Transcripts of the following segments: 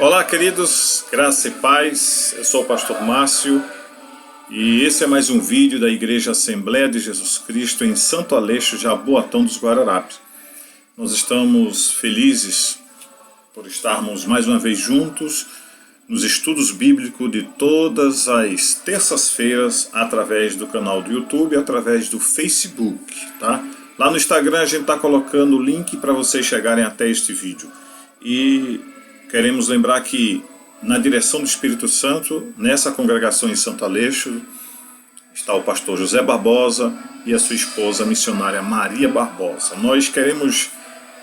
Olá, queridos, graça e paz. Eu sou o pastor Márcio e esse é mais um vídeo da Igreja Assembleia de Jesus Cristo em Santo Aleixo, Jaboatão dos Guararapes. Nós estamos felizes por estarmos mais uma vez juntos nos estudos bíblicos de todas as terças-feiras através do canal do YouTube e através do Facebook, tá? Lá no Instagram a gente está colocando o link para vocês chegarem até este vídeo. E queremos lembrar que na direção do Espírito Santo, nessa congregação em Santo Aleixo, está o pastor José Barbosa e a sua esposa a missionária Maria Barbosa. Nós queremos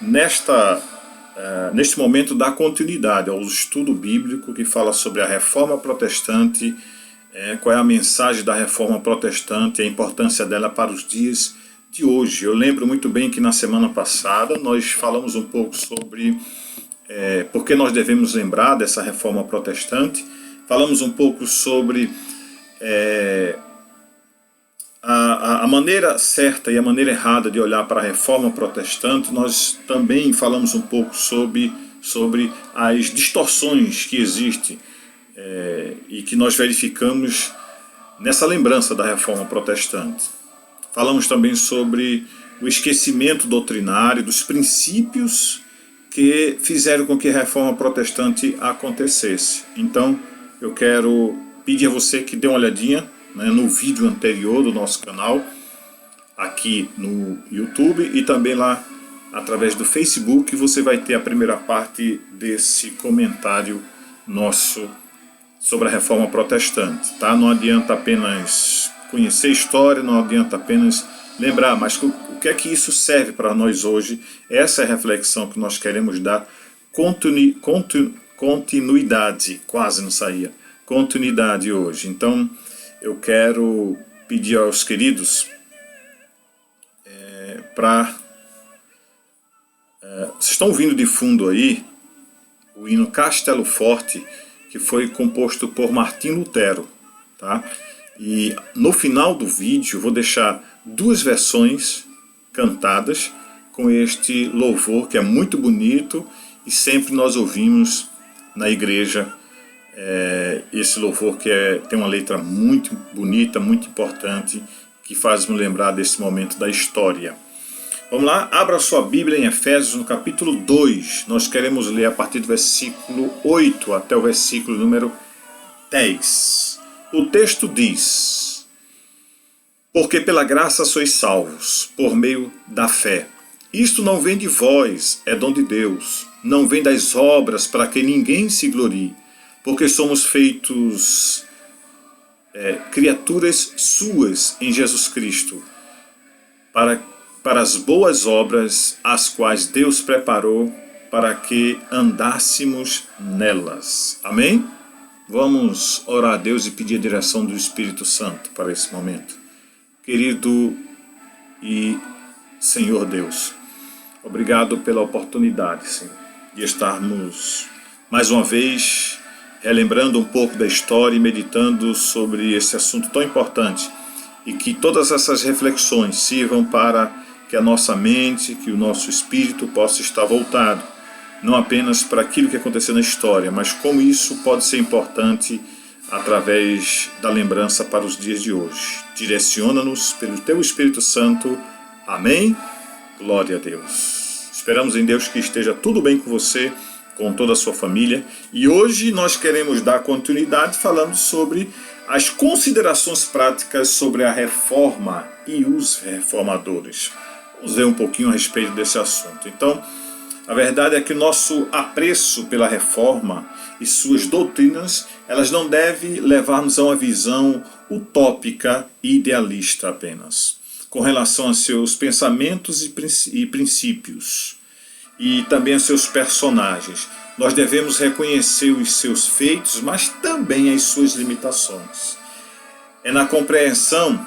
neste momento dar continuidade ao estudo bíblico que fala sobre a Reforma Protestante, qual é a mensagem da Reforma Protestante e a importância dela para os dias de hoje. Eu lembro muito bem que na semana passada nós falamos um pouco sobre por que nós devemos lembrar dessa Reforma Protestante. Falamos um pouco sobre a maneira certa e a maneira errada de olhar para a Reforma Protestante. Nós também falamos um pouco sobre as distorções que existem e que nós verificamos nessa lembrança da Reforma Protestante. Falamos também sobre o esquecimento doutrinário dos princípios que fizeram com que a Reforma Protestante acontecesse. Então, eu quero pedir a você que dê uma olhadinha no vídeo anterior do nosso canal, aqui no YouTube e também lá através do Facebook. Você vai ter a primeira parte desse comentário nosso sobre a Reforma Protestante, tá? Não adianta apenas conhecer a história, não adianta apenas lembrar, mas o que é que isso serve para nós hoje? Essa é a reflexão que nós queremos dar continuidade, quase não saía, continuidade hoje. Então, eu quero pedir aos queridos vocês estão ouvindo de fundo aí o hino Castelo Forte, que foi composto por Martim Lutero, tá? E no final do vídeo eu vou deixar duas versões cantadas com este louvor que é muito bonito e sempre nós ouvimos na igreja. Esse louvor que tem uma letra muito bonita, muito importante, que faz-me lembrar desse momento da história. Vamos lá, abra sua Bíblia em Efésios no capítulo 2. Nós queremos ler a partir do versículo 8 até o versículo número 10. O texto diz: porque pela graça sois salvos, por meio da fé. Isto não vem de vós, é dom de Deus. Não vem das obras, para que ninguém se glorie. Porque somos feitos criaturas suas em Jesus Cristo, para as boas obras, as quais Deus preparou para que andássemos nelas. Amém? Vamos orar a Deus e pedir a direção do Espírito Santo para esse momento. Querido e Senhor Deus, obrigado pela oportunidade, Senhor, de estarmos mais uma vez relembrando um pouco da história e meditando sobre esse assunto tão importante, e que todas essas reflexões sirvam para que a nossa mente, que o nosso espírito possa estar voltado não apenas para aquilo que aconteceu na história, mas como isso pode ser importante através da lembrança para os dias de hoje. Direciona-nos pelo Teu Espírito Santo. Amém? Glória a Deus. Esperamos em Deus que esteja tudo bem com você, com toda a sua família. E hoje nós queremos dar continuidade falando sobre as considerações práticas sobre a reforma e os reformadores. Vamos ver um pouquinho a respeito desse assunto. Então, a verdade é que o nosso apreço pela reforma e suas doutrinas, elas não devem levar-nos a uma visão utópica e idealista apenas, com relação a seus pensamentos e princípios, e também a seus personagens. Nós devemos reconhecer os seus feitos, mas também as suas limitações. É na compreensão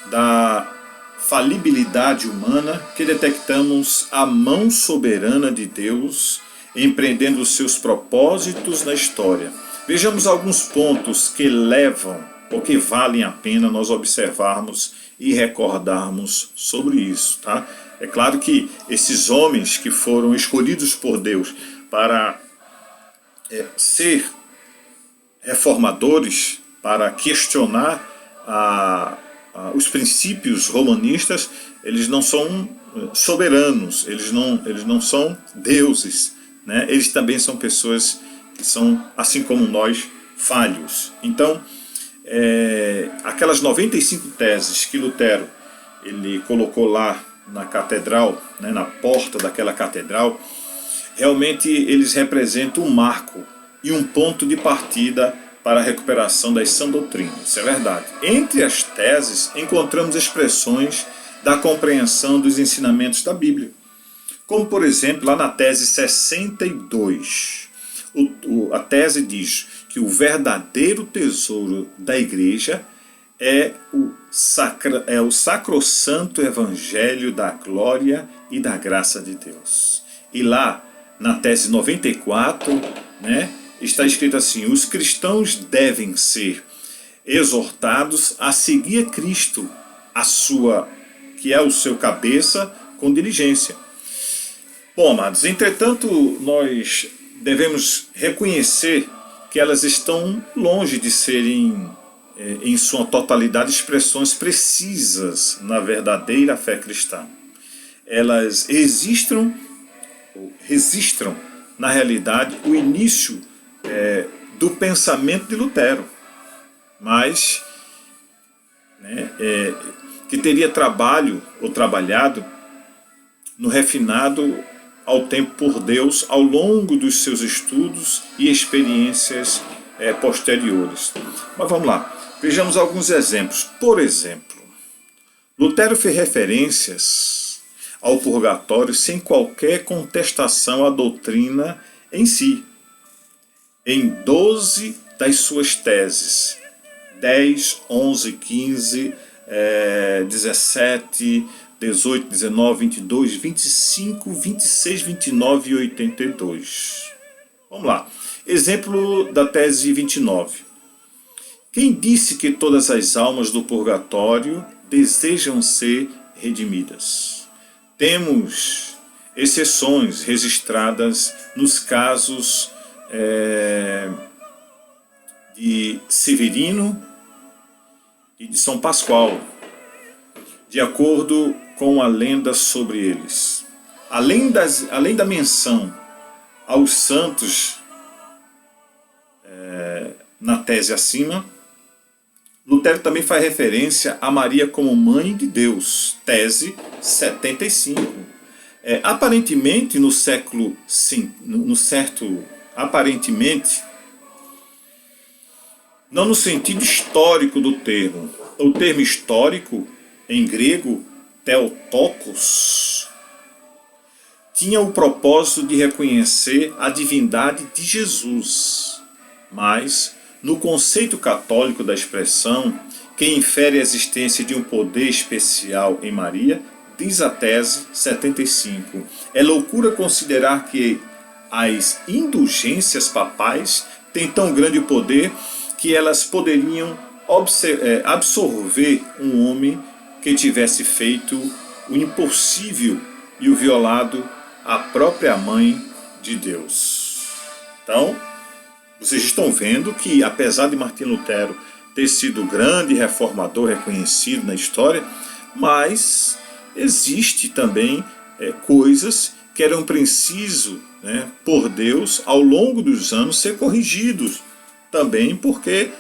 da falibilidade humana que detectamos a mão soberana de Deus empreendendo os seus propósitos na história. Vejamos alguns pontos que levam ou que valem a pena nós observarmos e recordarmos sobre isso, tá? É claro que esses homens que foram escolhidos por Deus para ser reformadores para questionar os princípios romanistas. Eles não são soberanos, eles não são deuses, né? Eles também são pessoas que são, assim como nós, falhos. Então, aquelas 95 teses que Lutero ele colocou lá na catedral, né, na porta daquela catedral, realmente eles representam um marco e um ponto de partida para a recuperação das sã doutrina. Isso é verdade. Entre as teses encontramos expressões da compreensão dos ensinamentos da Bíblia. Como, por exemplo, lá na tese 62. A tese diz que o verdadeiro tesouro da igreja é o sacrossanto evangelho da glória e da graça de Deus. E lá, na tese 94, né, está escrito assim: os cristãos devem ser exortados a seguir a Cristo, que é o seu cabeça, com diligência. Bom, amados, entretanto, nós devemos reconhecer que elas estão longe de serem, em sua totalidade, expressões precisas na verdadeira fé cristã. Elas registram, na realidade, o início do pensamento de Lutero, mas que teria trabalhado no refinado ao tempo por Deus ao longo dos seus estudos e experiências posteriores. Mas vamos lá, vejamos alguns exemplos. Por exemplo, Lutero fez referências ao purgatório sem qualquer contestação à doutrina em si, em 12 das suas teses, 10, 11, 15, 17, 18, 19, 22, 25, 26, 29 e 82. Vamos lá. Exemplo da tese 29. Quem disse que todas as almas do purgatório desejam ser redimidas? Temos exceções registradas nos casos de Severino e de São Pascoal, de acordo com a lenda sobre eles. Além da menção aos santos na tese acima, Lutero também faz referência a Maria como mãe de Deus, tese 75. Aparentemente, não no sentido histórico do termo. O termo histórico, em grego, Theotokos, tinha o propósito de reconhecer a divindade de Jesus. Mas, no conceito católico da expressão, que infere a existência de um poder especial em Maria, diz a tese 75. É loucura considerar que as indulgências papais têm tão grande poder que elas poderiam absorver um homem que tivesse feito o impossível e o violado a própria mãe de Deus. Então, vocês estão vendo que, apesar de Martinho Lutero ter sido grande reformador reconhecido na história, mas existe também coisas que eram preciso, por Deus, ao longo dos anos, ser corrigidos. Também porque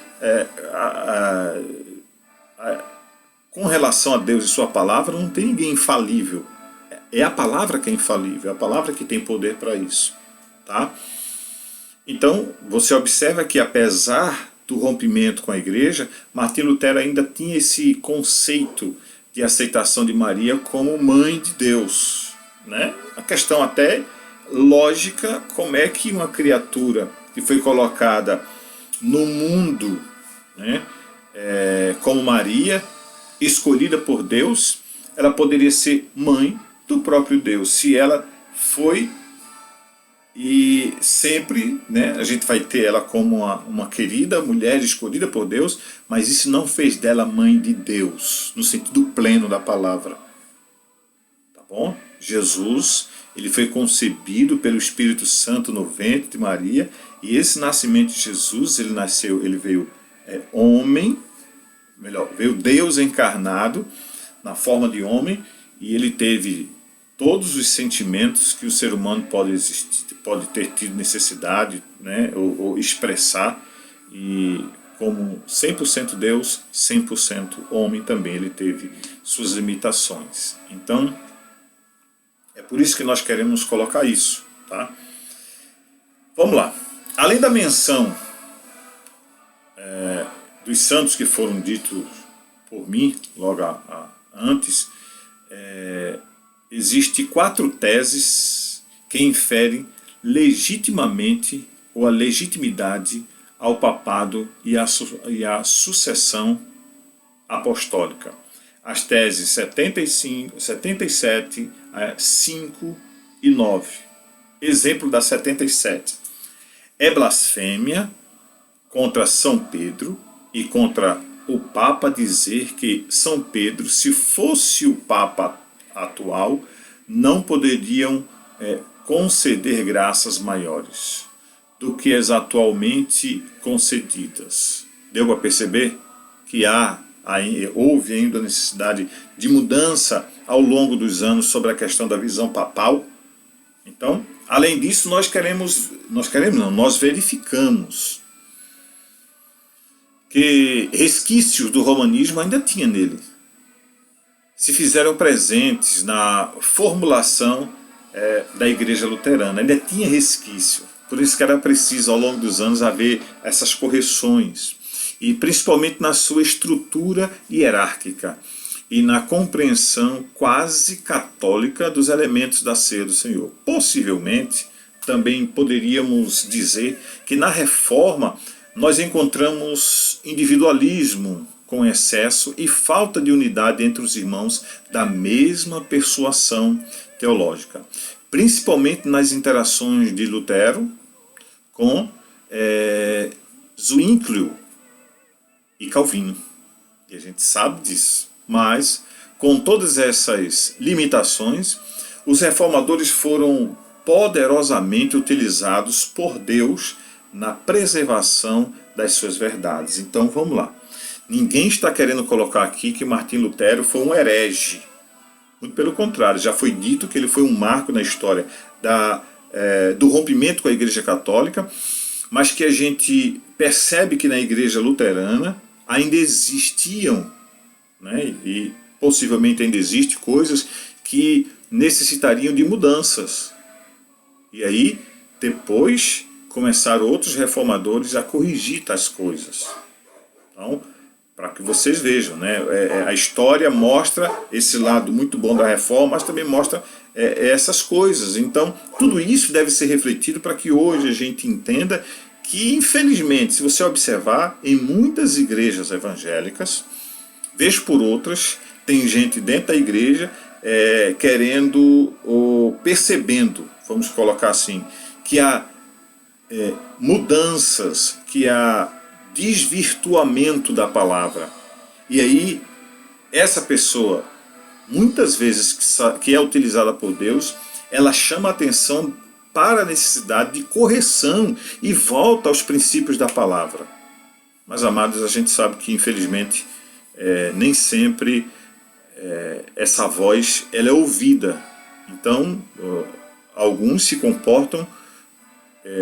com relação a Deus e sua palavra, não tem ninguém infalível. É a palavra que é infalível, é a palavra que tem poder para isso. Tá? Então, você observa que, apesar do rompimento com a igreja, Martinho Lutero ainda tinha esse conceito de aceitação de Maria como mãe de Deus. Né? A questão até lógica, como é que uma criatura que foi colocada no mundo, como Maria, escolhida por Deus, ela poderia ser mãe do próprio Deus. Se ela foi e sempre, a gente vai ter ela como uma querida mulher escolhida por Deus, mas isso não fez dela mãe de Deus, no sentido pleno da palavra. Tá bom? Jesus, ele foi concebido pelo Espírito Santo no ventre de Maria, e esse nascimento de Jesus, ele veio homem, melhor, veio Deus encarnado na forma de homem, e ele teve todos os sentimentos que o ser humano pode ter tido necessidade, né, ou expressar, e como 100% Deus, 100% homem também, ele teve suas limitações. Então, é por isso que nós queremos colocar isso, tá? Vamos lá. Além da menção dos santos que foram ditos por mim, logo antes, existe 4 teses que inferem legitimamente ou a legitimidade ao papado e à sucessão apostólica. As teses 75, 77, 5 e 9. Exemplo da 77. É blasfêmia contra São Pedro e contra o Papa dizer que São Pedro, se fosse o Papa atual, não poderiam conceder graças maiores do que as atualmente concedidas. Deu para perceber que houve ainda a necessidade de mudança ao longo dos anos sobre a questão da visão papal? Então, além disso, nós verificamos que resquícios do romanismo ainda tinha nele. Se fizeram presentes na formulação da Igreja Luterana, ainda tinha resquício. Por isso que era preciso, ao longo dos anos, haver essas correções. E principalmente na sua estrutura hierárquica e na compreensão quase católica dos elementos da ceia do Senhor. Possivelmente, também poderíamos dizer que na Reforma nós encontramos individualismo com excesso e falta de unidade entre os irmãos da mesma persuasão teológica. Principalmente nas interações de Lutero com Zwinglio e Calvino. E a gente sabe disso. Mas, com todas essas limitações, os reformadores foram poderosamente utilizados por Deus na preservação das suas verdades. Então, vamos lá. Ninguém está querendo colocar aqui que Martim Lutero foi um herege. Muito pelo contrário, já foi dito que ele foi um marco na história do rompimento com a Igreja Católica, mas que a gente percebe que na Igreja Luterana ainda existiam, né, e possivelmente ainda existem coisas que necessitariam de mudanças. E aí, depois, começaram outros reformadores a corrigir tais coisas. Então, para que vocês vejam, né, a história mostra esse lado muito bom da reforma, mas também mostra essas coisas. Então, tudo isso deve ser refletido para que hoje a gente entenda que, infelizmente, se você observar, em muitas igrejas evangélicas, vez por outras, tem gente dentro da igreja querendo ou percebendo, vamos colocar assim, que há mudanças, que há desvirtuamento da palavra. E aí, essa pessoa, muitas vezes que é utilizada por Deus, ela chama a atenção para a necessidade de correção e volta aos princípios da palavra. Mas, amados, a gente sabe que, infelizmente, nem sempre essa voz ela é ouvida. Então, alguns se comportam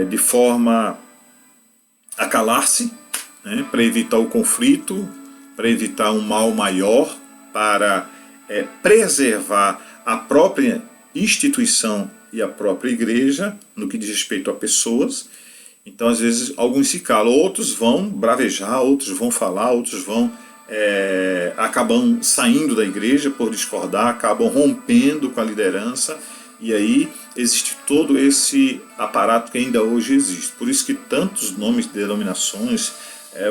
de forma a calar-se, né, para evitar o conflito, para evitar um mal maior, para preservar a própria instituição e a própria igreja, no que diz respeito a pessoas. Então, às vezes, alguns se calam, outros vão bravejar, outros vão falar, outros vão acabam saindo da igreja por discordar, acabam rompendo com a liderança, e aí existe todo esse aparato que ainda hoje existe. Por isso que tantos nomes de denominações,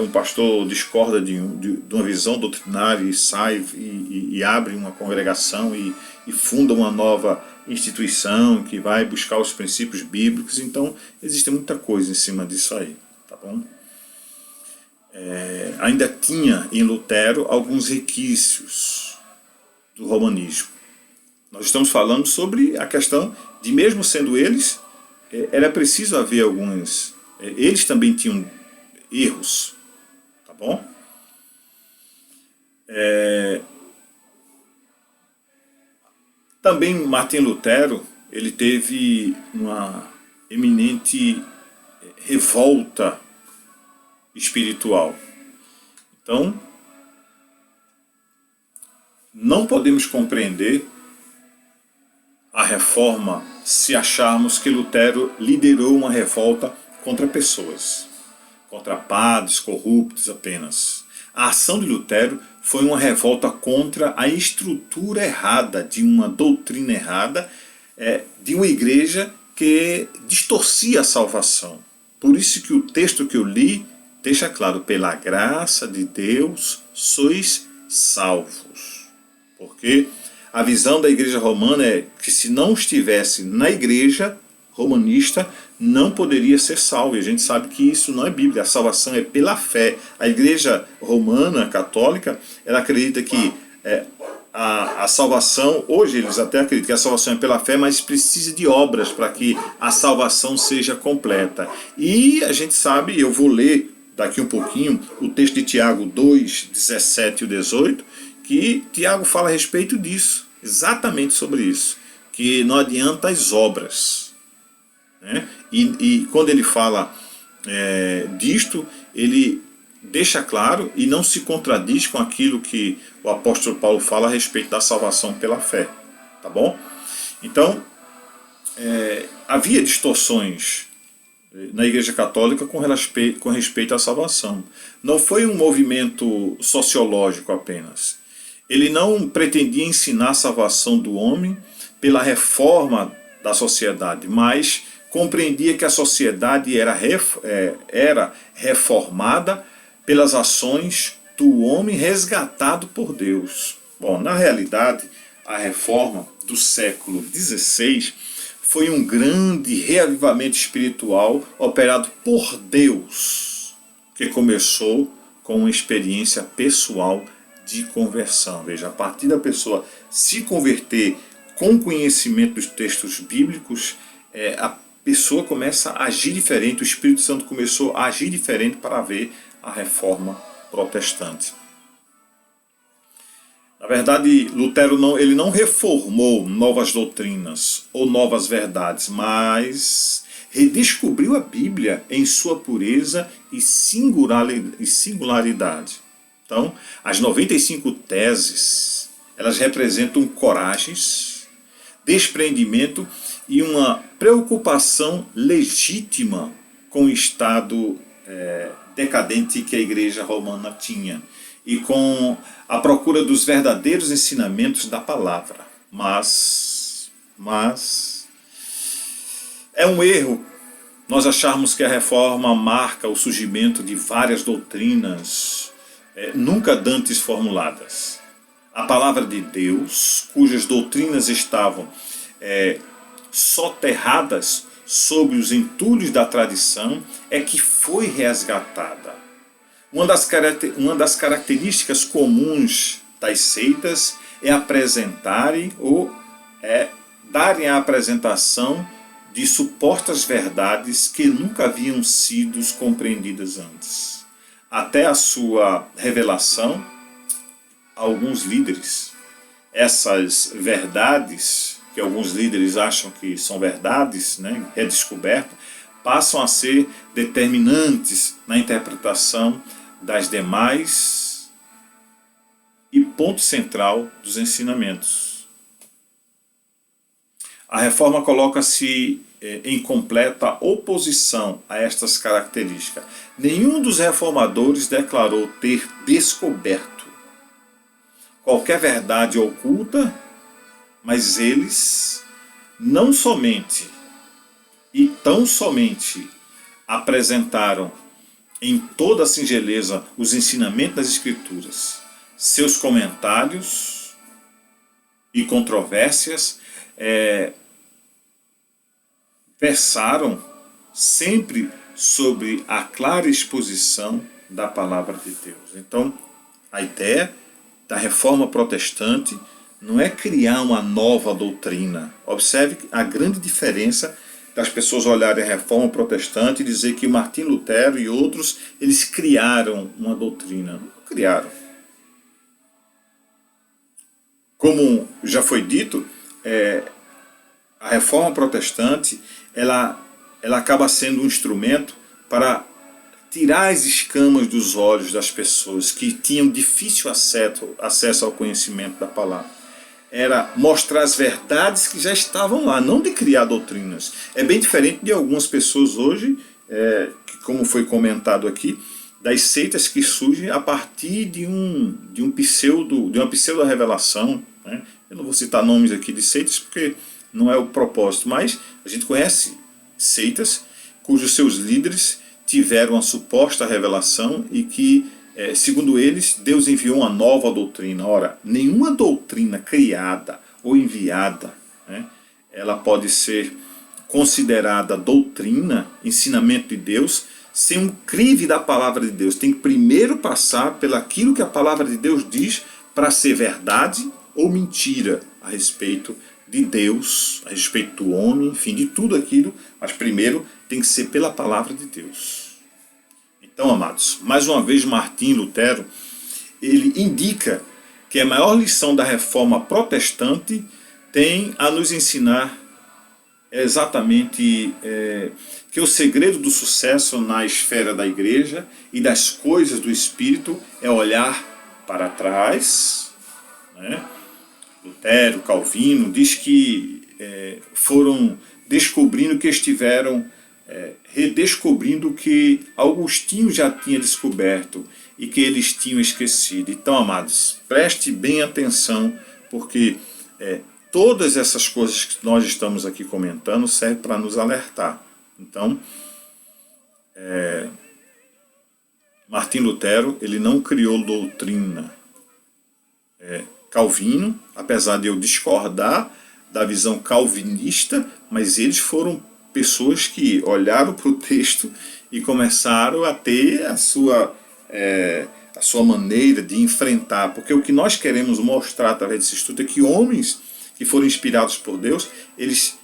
um pastor discorda de uma visão doutrinária e sai e abre uma congregação e funda uma nova instituição que vai buscar os princípios bíblicos. Então existe muita coisa em cima disso aí, tá bom? Ainda tinha em Lutero alguns requisitos do romanismo. Nós estamos falando sobre a questão de, mesmo sendo eles, era preciso haver alguns... Eles também tinham erros, tá bom? Também Martim Lutero, ele teve uma eminente revolta espiritual. Então, não podemos compreender a reforma se acharmos que Lutero liderou uma revolta contra pessoas, contra padres corruptos apenas. A ação de Lutero foi uma revolta contra a estrutura errada, de uma doutrina errada, de uma igreja que distorcia a salvação. Por isso que o texto que eu li deixa claro: pela graça de Deus sois salvos. Porque a visão da igreja romana é que, se não estivesse na igreja romanista, não poderia ser salvo. E a gente sabe que isso não é Bíblia, a salvação é pela fé. A igreja romana, católica, ela acredita que a salvação, hoje eles até acreditam que a salvação é pela fé, mas precisa de obras para que a salvação seja completa. E a gente sabe, eu vou ler daqui um pouquinho o texto de Tiago 2, 17 e 18, que Tiago fala a respeito disso, exatamente sobre isso, que não adianta as obras, né? E quando ele fala disto, ele deixa claro e não se contradiz com aquilo que o apóstolo Paulo fala a respeito da salvação pela fé, tá bom? Então, havia distorções na Igreja Católica com respeito à salvação. Não foi um movimento sociológico apenas. Ele não pretendia ensinar a salvação do homem pela reforma da sociedade, mas compreendia que a sociedade era reformada pelas ações do homem resgatado por Deus. Bom, na realidade, a reforma do século XVI foi um grande reavivamento espiritual operado por Deus, que começou com uma experiência pessoal de conversão. Veja, a partir da pessoa se converter com conhecimento dos textos bíblicos, a pessoa começa a agir diferente, o Espírito Santo começou a agir diferente para ver a reforma protestante. Na verdade, Lutero ele não reformou novas doutrinas ou novas verdades, mas redescobriu a Bíblia em sua pureza e singularidade. Então, as 95 teses, elas representam coragens, desprendimento e uma preocupação legítima com o estado decadente que a Igreja Romana tinha e com a procura dos verdadeiros ensinamentos da palavra. Mas é um erro nós acharmos que a reforma marca o surgimento de várias doutrinas nunca dantes formuladas. A palavra de Deus, cujas doutrinas estavam soterradas sob os entulhos da tradição, é que foi resgatada. Uma das características comuns das seitas é apresentarem ou darem a apresentação de supostas verdades que nunca haviam sido compreendidas antes. Até a sua revelação, alguns líderes, essas verdades que alguns líderes acham que são verdades, né, redescobertas, passam a ser determinantes na interpretação das demais e ponto central dos ensinamentos. A reforma coloca-se em completa oposição a estas características. Nenhum dos reformadores declarou ter descoberto qualquer verdade oculta, mas eles não somente e tão somente apresentaram em toda a singeleza os ensinamentos das Escrituras, seus comentários e controvérsias versaram sempre sobre a clara exposição da palavra de Deus. Então, a ideia da reforma protestante não é criar uma nova doutrina. Observe a grande diferença das pessoas olharem a Reforma Protestante e dizer que Martim Lutero e outros, eles criaram uma doutrina. Não criaram. Como já foi dito, a Reforma Protestante ela acaba sendo um instrumento para tirar as escamas dos olhos das pessoas que tinham difícil acesso ao conhecimento da palavra. Era mostrar as verdades que já estavam lá, não de criar doutrinas. É bem diferente de algumas pessoas hoje, que, como foi comentado aqui, das seitas que surgem a partir de uma pseudo-revelação. Né? Eu não vou citar nomes aqui de seitas porque não é o propósito, mas a gente conhece seitas cujos seus líderes tiveram uma suposta revelação e que, segundo eles, Deus enviou uma nova doutrina. Ora, nenhuma doutrina criada ou enviada, né, ela pode ser considerada doutrina, ensinamento de Deus, sem um crivo da palavra de Deus. Tem que primeiro passar pelaquilo que a palavra de Deus diz para ser verdade ou mentira a respeito de Deus, a respeito do homem, enfim, de tudo aquilo, mas primeiro tem que ser pela palavra de Deus. Então, amados, mais uma vez Martim Lutero, ele indica que a maior lição da Reforma Protestante tem a nos ensinar exatamente que o segredo do sucesso na esfera da igreja e das coisas do Espírito é olhar para trás, né? Lutero, Calvino, diz que foram descobrindo que estiveram redescobrindo que Agostinho já tinha descoberto e que eles tinham esquecido. Então, amados, preste bem atenção, porque todas essas coisas que nós estamos aqui comentando servem para nos alertar. Então, Martim Lutero, ele não criou doutrina. Calvino, apesar de eu discordar da visão calvinista, mas eles foram pessoas que olharam para o texto e começaram a ter a sua maneira de enfrentar, porque o que nós queremos mostrar através desse estudo é que homens que foram inspirados por Deus, eles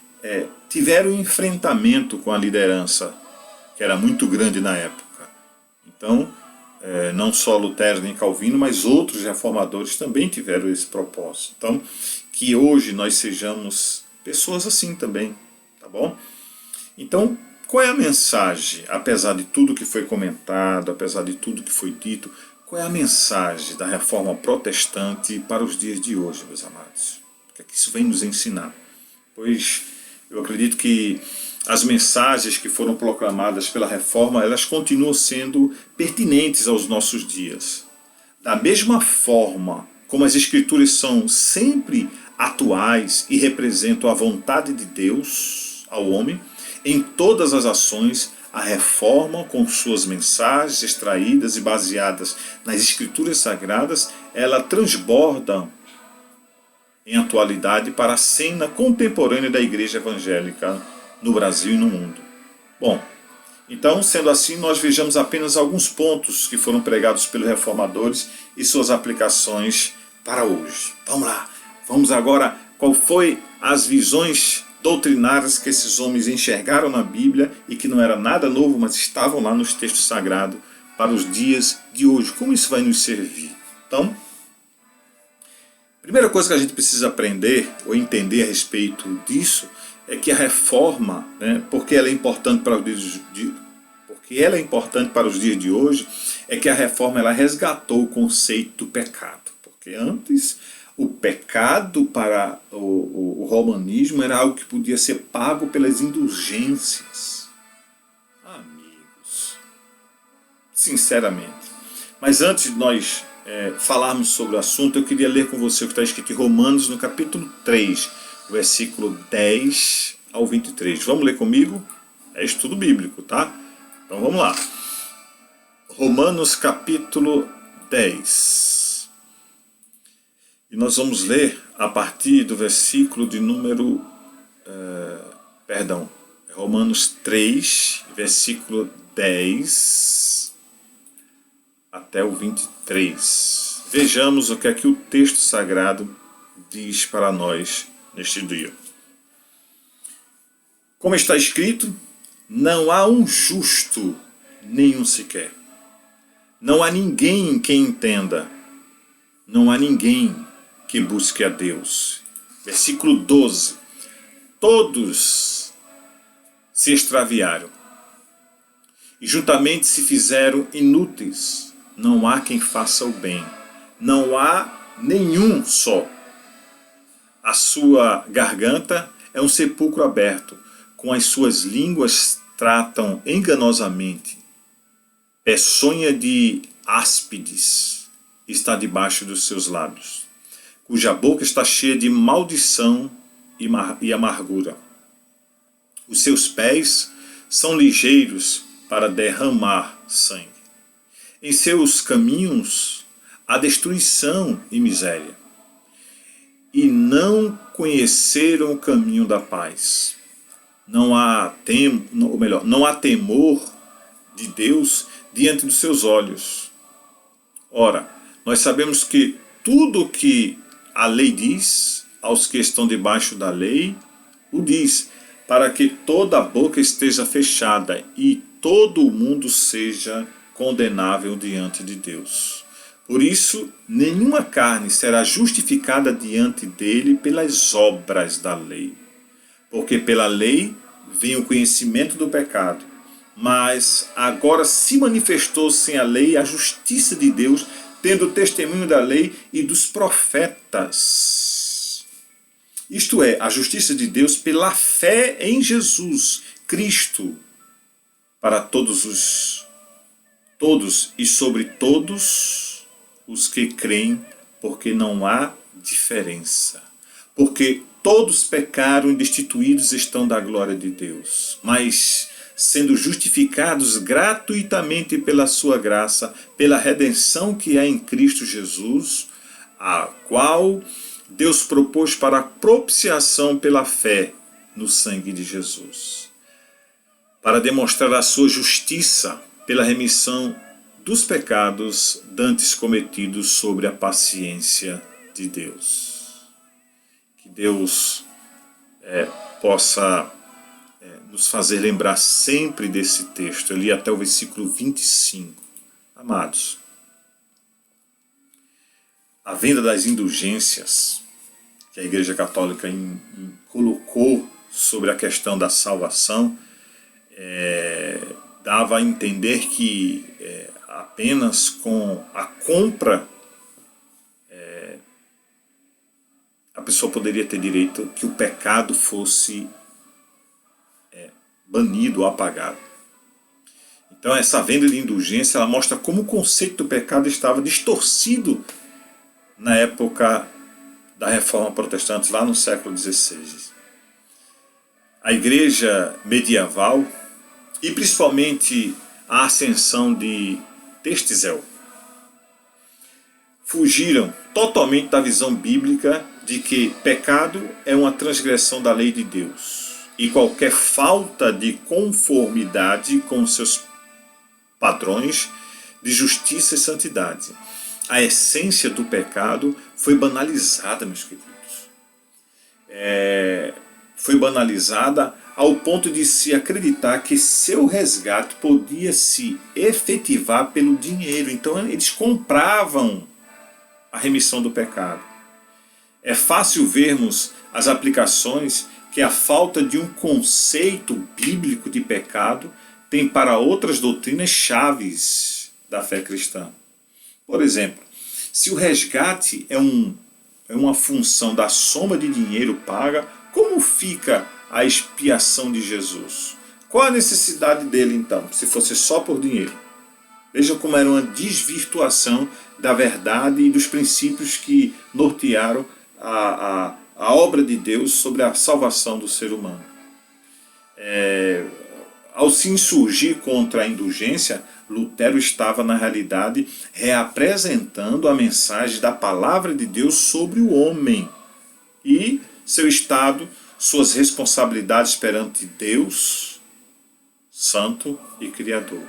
tiveram um enfrentamento com a liderança, que era muito grande na época. Então, não só Lutero nem Calvino, mas outros reformadores também tiveram esse propósito. Então, que hoje nós sejamos pessoas assim também, tá bom? Então, qual é a mensagem, apesar de tudo que foi comentado, apesar de tudo que foi dito, qual é a mensagem da Reforma Protestante para os dias de hoje, meus amados? O que é que isso vem nos ensinar? Pois eu acredito que as mensagens que foram proclamadas pela Reforma, elas continuam sendo pertinentes aos nossos dias. Da mesma forma como as Escrituras são sempre atuais e representam a vontade de Deus ao homem, em todas as ações, a Reforma, com suas mensagens extraídas e baseadas nas Escrituras Sagradas, ela transborda em atualidade para a cena contemporânea da Igreja Evangélica no Brasil e no mundo. Bom, então, sendo assim, nós vejamos apenas alguns pontos que foram pregados pelos reformadores e suas aplicações para hoje. Vamos lá, vamos agora, qual foi as visões doutrinárias que esses homens enxergaram na Bíblia e que não era nada novo, mas estavam lá nos textos sagrados para os dias de hoje. Como isso vai nos servir? Então, primeira coisa que a gente precisa aprender ou entender a respeito disso é que a reforma, né, porque ela é importante para os dias de hoje, é que a reforma ela resgatou o conceito do pecado. Porque antes o pecado para o romanismo era algo que podia ser pago pelas indulgências. Amigos, sinceramente. Mas antes de nós falarmos sobre o assunto, eu queria ler com você o que está escrito em Romanos, no capítulo 3, versículo 10 ao 23. Vamos ler comigo? É estudo bíblico, tá? Então vamos lá. Romanos capítulo 10. E nós vamos ler a partir do versículo de número... Romanos 3, versículo 10 até o 23. Vejamos o que é que o texto sagrado diz para nós neste dia. Como está escrito, não há um justo, nenhum sequer. Não há ninguém que entenda. Não há ninguém que busque a Deus. Versículo 12. Todos se extraviaram e juntamente se fizeram inúteis. Não há quem faça o bem. Não há nenhum só. A sua garganta é um sepulcro aberto. Com as suas línguas tratam enganosamente. Peçonha de áspides está debaixo dos seus lábios, cuja boca está cheia de maldição e amargura. Os seus pés são ligeiros para derramar sangue. Em seus caminhos há destruição e miséria. E não conheceram o caminho da paz. Não há temor de Deus diante dos seus olhos. Ora, nós sabemos que tudo o que a lei diz, aos que estão debaixo da lei, o diz, para que toda a boca esteja fechada e todo o mundo seja condenável diante de Deus. Por isso, nenhuma carne será justificada diante dele pelas obras da lei. Porque pela lei vem o conhecimento do pecado. Mas agora se manifestou sem a lei a justiça de Deus, tendo o testemunho da lei e dos profetas. Isto é, a justiça de Deus pela fé em Jesus Cristo, para todos e sobre todos os que creem, porque não há diferença. Porque todos pecaram e destituídos estão da glória de Deus, mas sendo justificados gratuitamente pela sua graça, pela redenção que há em Cristo Jesus, a qual Deus propôs para a propiciação pela fé no sangue de Jesus, para demonstrar a sua justiça pela remissão dos pecados dantes cometidos sobre a paciência de Deus. Que Deus possa nos fazer lembrar sempre desse texto. Eu li até o versículo 25. Amados, a venda das indulgências que a Igreja Católica colocou sobre a questão da salvação dava a entender que apenas com a compra a pessoa poderia ter direito que o pecado fosse banido ou apagado. Então essa venda de indulgência ela mostra como o conceito do pecado estava distorcido na época da Reforma Protestante, lá no século XVI. A igreja medieval e principalmente a ascensão de Testizel fugiram totalmente da visão bíblica de que pecado é uma transgressão da lei de Deus e qualquer falta de conformidade com seus padrões de justiça e santidade. A essência do pecado foi banalizada, meus queridos. Foi banalizada ao ponto de se acreditar que seu resgate podia se efetivar pelo dinheiro. Então eles compravam a remissão do pecado. É fácil vermos as aplicações que a falta de um conceito bíblico de pecado tem para outras doutrinas chaves da fé cristã. Por exemplo, se o resgate é uma função da soma de dinheiro paga, como fica a expiação de Jesus? Qual a necessidade dele então, se fosse só por dinheiro? Veja como era uma desvirtuação da verdade e dos princípios que nortearam a obra de Deus sobre a salvação do ser humano. Ao se insurgir contra a indulgência, Lutero estava, na realidade, reapresentando a mensagem da palavra de Deus sobre o homem e seu estado, suas responsabilidades perante Deus, Santo e Criador.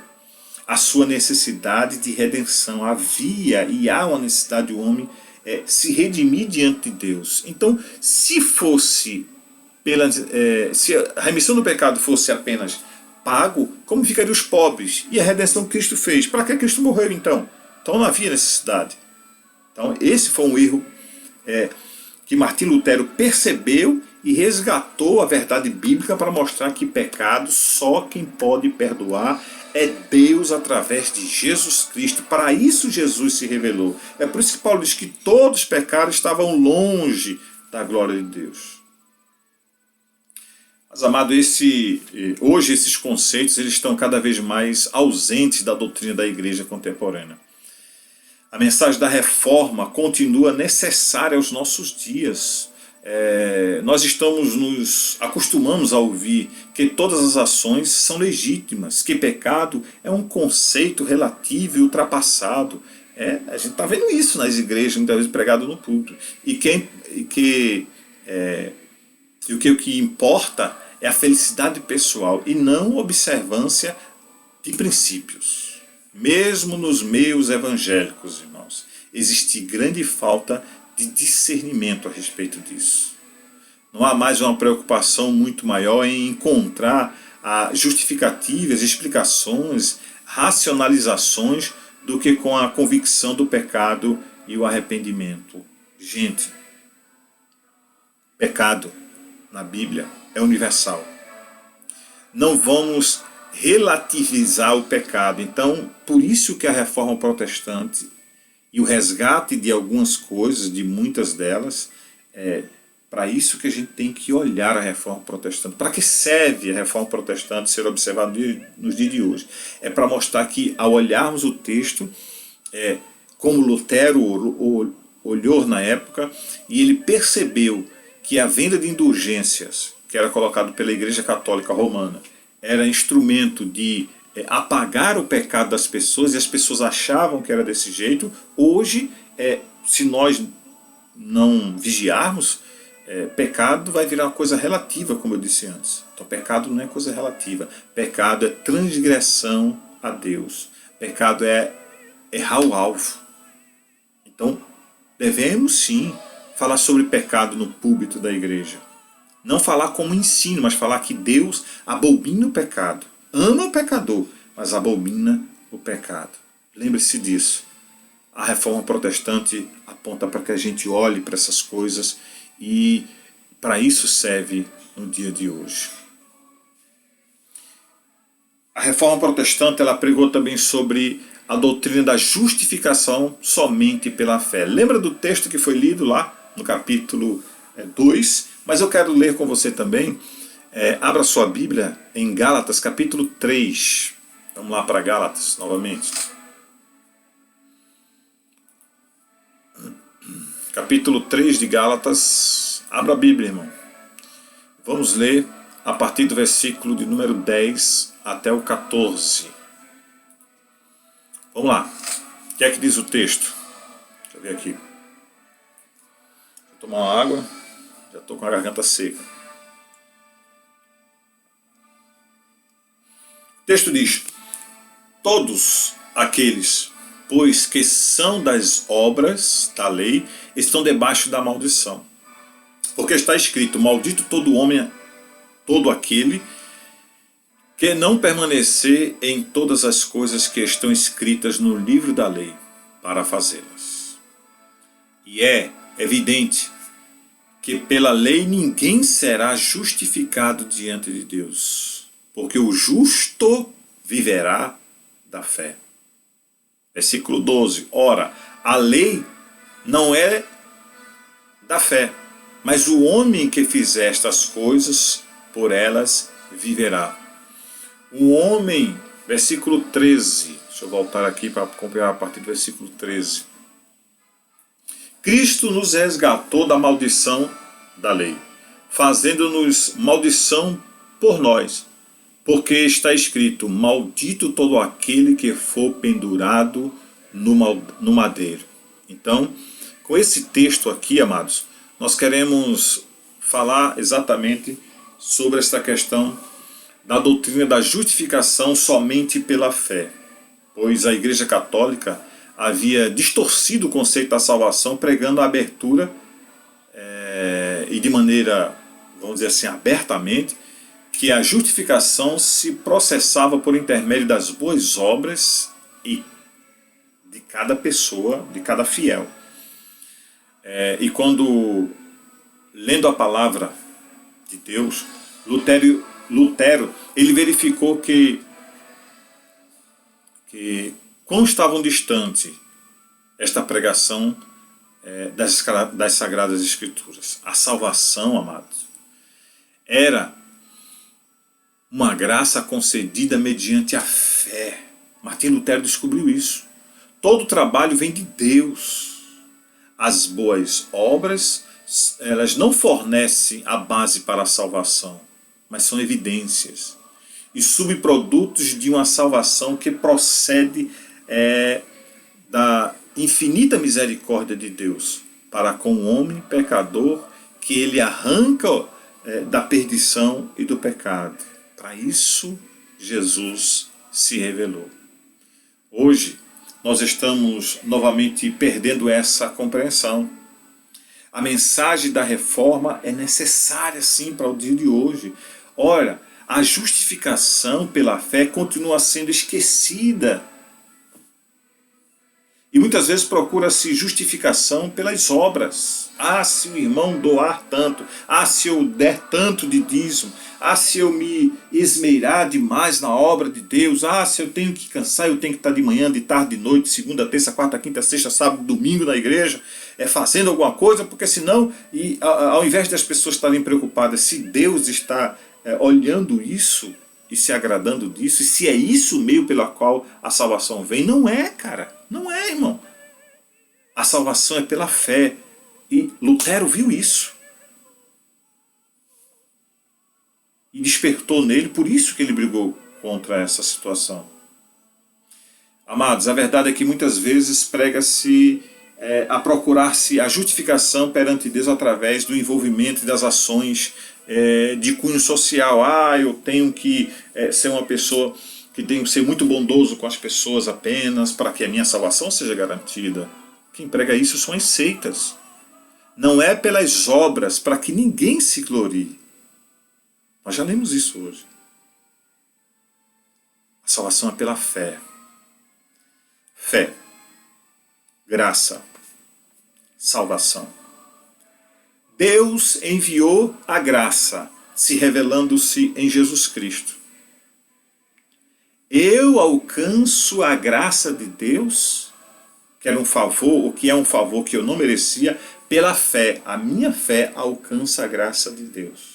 A sua necessidade de redenção. Havia e há uma necessidade do homem se redimir diante de Deus. Então, se fosse se a remissão do pecado fosse apenas pago, como ficariam os pobres? E a redenção que Cristo fez? Para que Cristo morreu então? Então não havia necessidade. Então esse foi um erro que Martim Lutero percebeu e resgatou a verdade bíblica para mostrar que pecado só quem pode perdoar é Deus através de Jesus Cristo. Para isso Jesus se revelou. É por isso que Paulo diz que todos os pecados estavam longe da glória de Deus. Mas, amado, hoje esses conceitos eles estão cada vez mais ausentes da doutrina da igreja contemporânea. A mensagem da reforma continua necessária aos nossos dias. Nós nos acostumamos a ouvir que todas as ações são legítimas, que pecado é um conceito relativo e ultrapassado. A gente está vendo isso nas igrejas, muitas vezes pregado no púlpito. O que importa é a felicidade pessoal e não observância de princípios. Mesmo nos meios evangélicos, irmãos, existe grande falta de discernimento a respeito disso. Não há mais uma preocupação muito maior em encontrar justificativas, explicações, racionalizações do que com a convicção do pecado e o arrependimento. Gente, pecado na Bíblia é universal. Não vamos relativizar o pecado. Então, por isso que a reforma protestante e o resgate de algumas coisas, de muitas delas, para isso que a gente tem que olhar a reforma protestante. Para que serve a reforma protestante ser observada nos dias de hoje? É para mostrar que, ao olharmos o texto, como Lutero olhou na época, e ele percebeu que a venda de indulgências, que era colocado pela Igreja Católica Romana, era instrumento de apagar o pecado das pessoas, e as pessoas achavam que era desse jeito. Hoje, se nós não vigiarmos, pecado vai virar uma coisa relativa, como eu disse antes. Então pecado não é coisa relativa. Pecado é transgressão a Deus. Pecado é errar o alvo. Então devemos sim falar sobre pecado no púlpito da igreja. Não falar como ensino, mas falar que Deus abomina o pecado. Ama o pecador, mas abomina o pecado. Lembre-se disso. A reforma protestante aponta para que a gente olhe para essas coisas, e para isso serve no dia de hoje. A reforma protestante ela pregou também sobre a doutrina da justificação somente pela fé. Lembra do texto que foi lido lá no capítulo 2? Mas eu quero ler com você também. Abra sua Bíblia em Gálatas capítulo 3. Vamos lá para Gálatas novamente. Capítulo 3 de Gálatas. Abra a Bíblia, irmão. Vamos ler a partir do versículo de número 10 até o 14. Vamos lá. O que é que diz o texto? Deixa eu ver aqui. Vou tomar uma água. Já estou com a garganta seca. O texto diz: todos aqueles, pois que são das obras da lei, estão debaixo da maldição. Porque está escrito: maldito todo homem, todo aquele que não permanecer em todas as coisas que estão escritas no livro da lei, para fazê-las. E é evidente que pela lei ninguém será justificado diante de Deus, porque o justo viverá da fé. Versículo 12. Ora, a lei não é da fé, mas o homem que fizer estas coisas, por elas viverá. O homem, versículo 13, deixa eu voltar aqui para acompanhar a partir do versículo 13. Cristo nos resgatou da maldição da lei, fazendo-nos maldição por nós, porque está escrito: maldito todo aquele que for pendurado no madeiro. Então, com esse texto aqui, amados, nós queremos falar exatamente sobre esta questão da doutrina da justificação somente pela fé, pois a Igreja Católica havia distorcido o conceito da salvação, pregando a abertura e de maneira, vamos dizer assim, abertamente, que a justificação se processava por intermédio das boas obras e de cada pessoa, de cada fiel. E quando, lendo a palavra de Deus, Lutero ele verificou que quão estavam distante esta pregação das Sagradas Escrituras. A salvação, amados, era uma graça concedida mediante a fé. Martim Lutero descobriu isso. Todo trabalho vem de Deus. As boas obras, elas não fornecem a base para a salvação, mas são evidências e subprodutos de uma salvação que procede da infinita misericórdia de Deus para com o homem pecador, que ele arranca da perdição e do pecado. Para isso, Jesus se revelou. Hoje, nós estamos novamente perdendo essa compreensão. A mensagem da reforma é necessária sim para o dia de hoje. Olha, a justificação pela fé continua sendo esquecida. E muitas vezes procura-se justificação pelas obras. Ah, se o irmão doar tanto. Ah, se eu der tanto de dízimo. Ah, se eu me esmerar demais na obra de Deus. Ah, se eu tenho que cansar, eu tenho que estar de manhã, de tarde, de noite, segunda, terça, quarta, quinta, sexta, sábado, domingo na igreja, fazendo alguma coisa, porque senão, ao invés das pessoas estarem preocupadas se Deus está olhando isso e se agradando disso, e se é isso o meio pelo qual a salvação vem, não é, cara. Não é, irmão. A salvação é pela fé. E Lutero viu isso. E despertou nele, por isso que ele brigou contra essa situação. Amados, a verdade é que muitas vezes prega-se a procurar-se a justificação perante Deus através do envolvimento das ações de cunho social. Ah, eu tenho que ser uma pessoa que tenho que ser muito bondoso com as pessoas apenas para que a minha salvação seja garantida. Quem prega isso são as seitas. Não é pelas obras para que ninguém se glorie. Nós já lemos isso hoje. A salvação é pela fé. Fé, graça, salvação. Deus enviou a graça, se revelando-se em Jesus Cristo. Eu alcanço a graça de Deus, que era um favor, o que é um favor que eu não merecia, pela fé. A minha fé alcança a graça de Deus.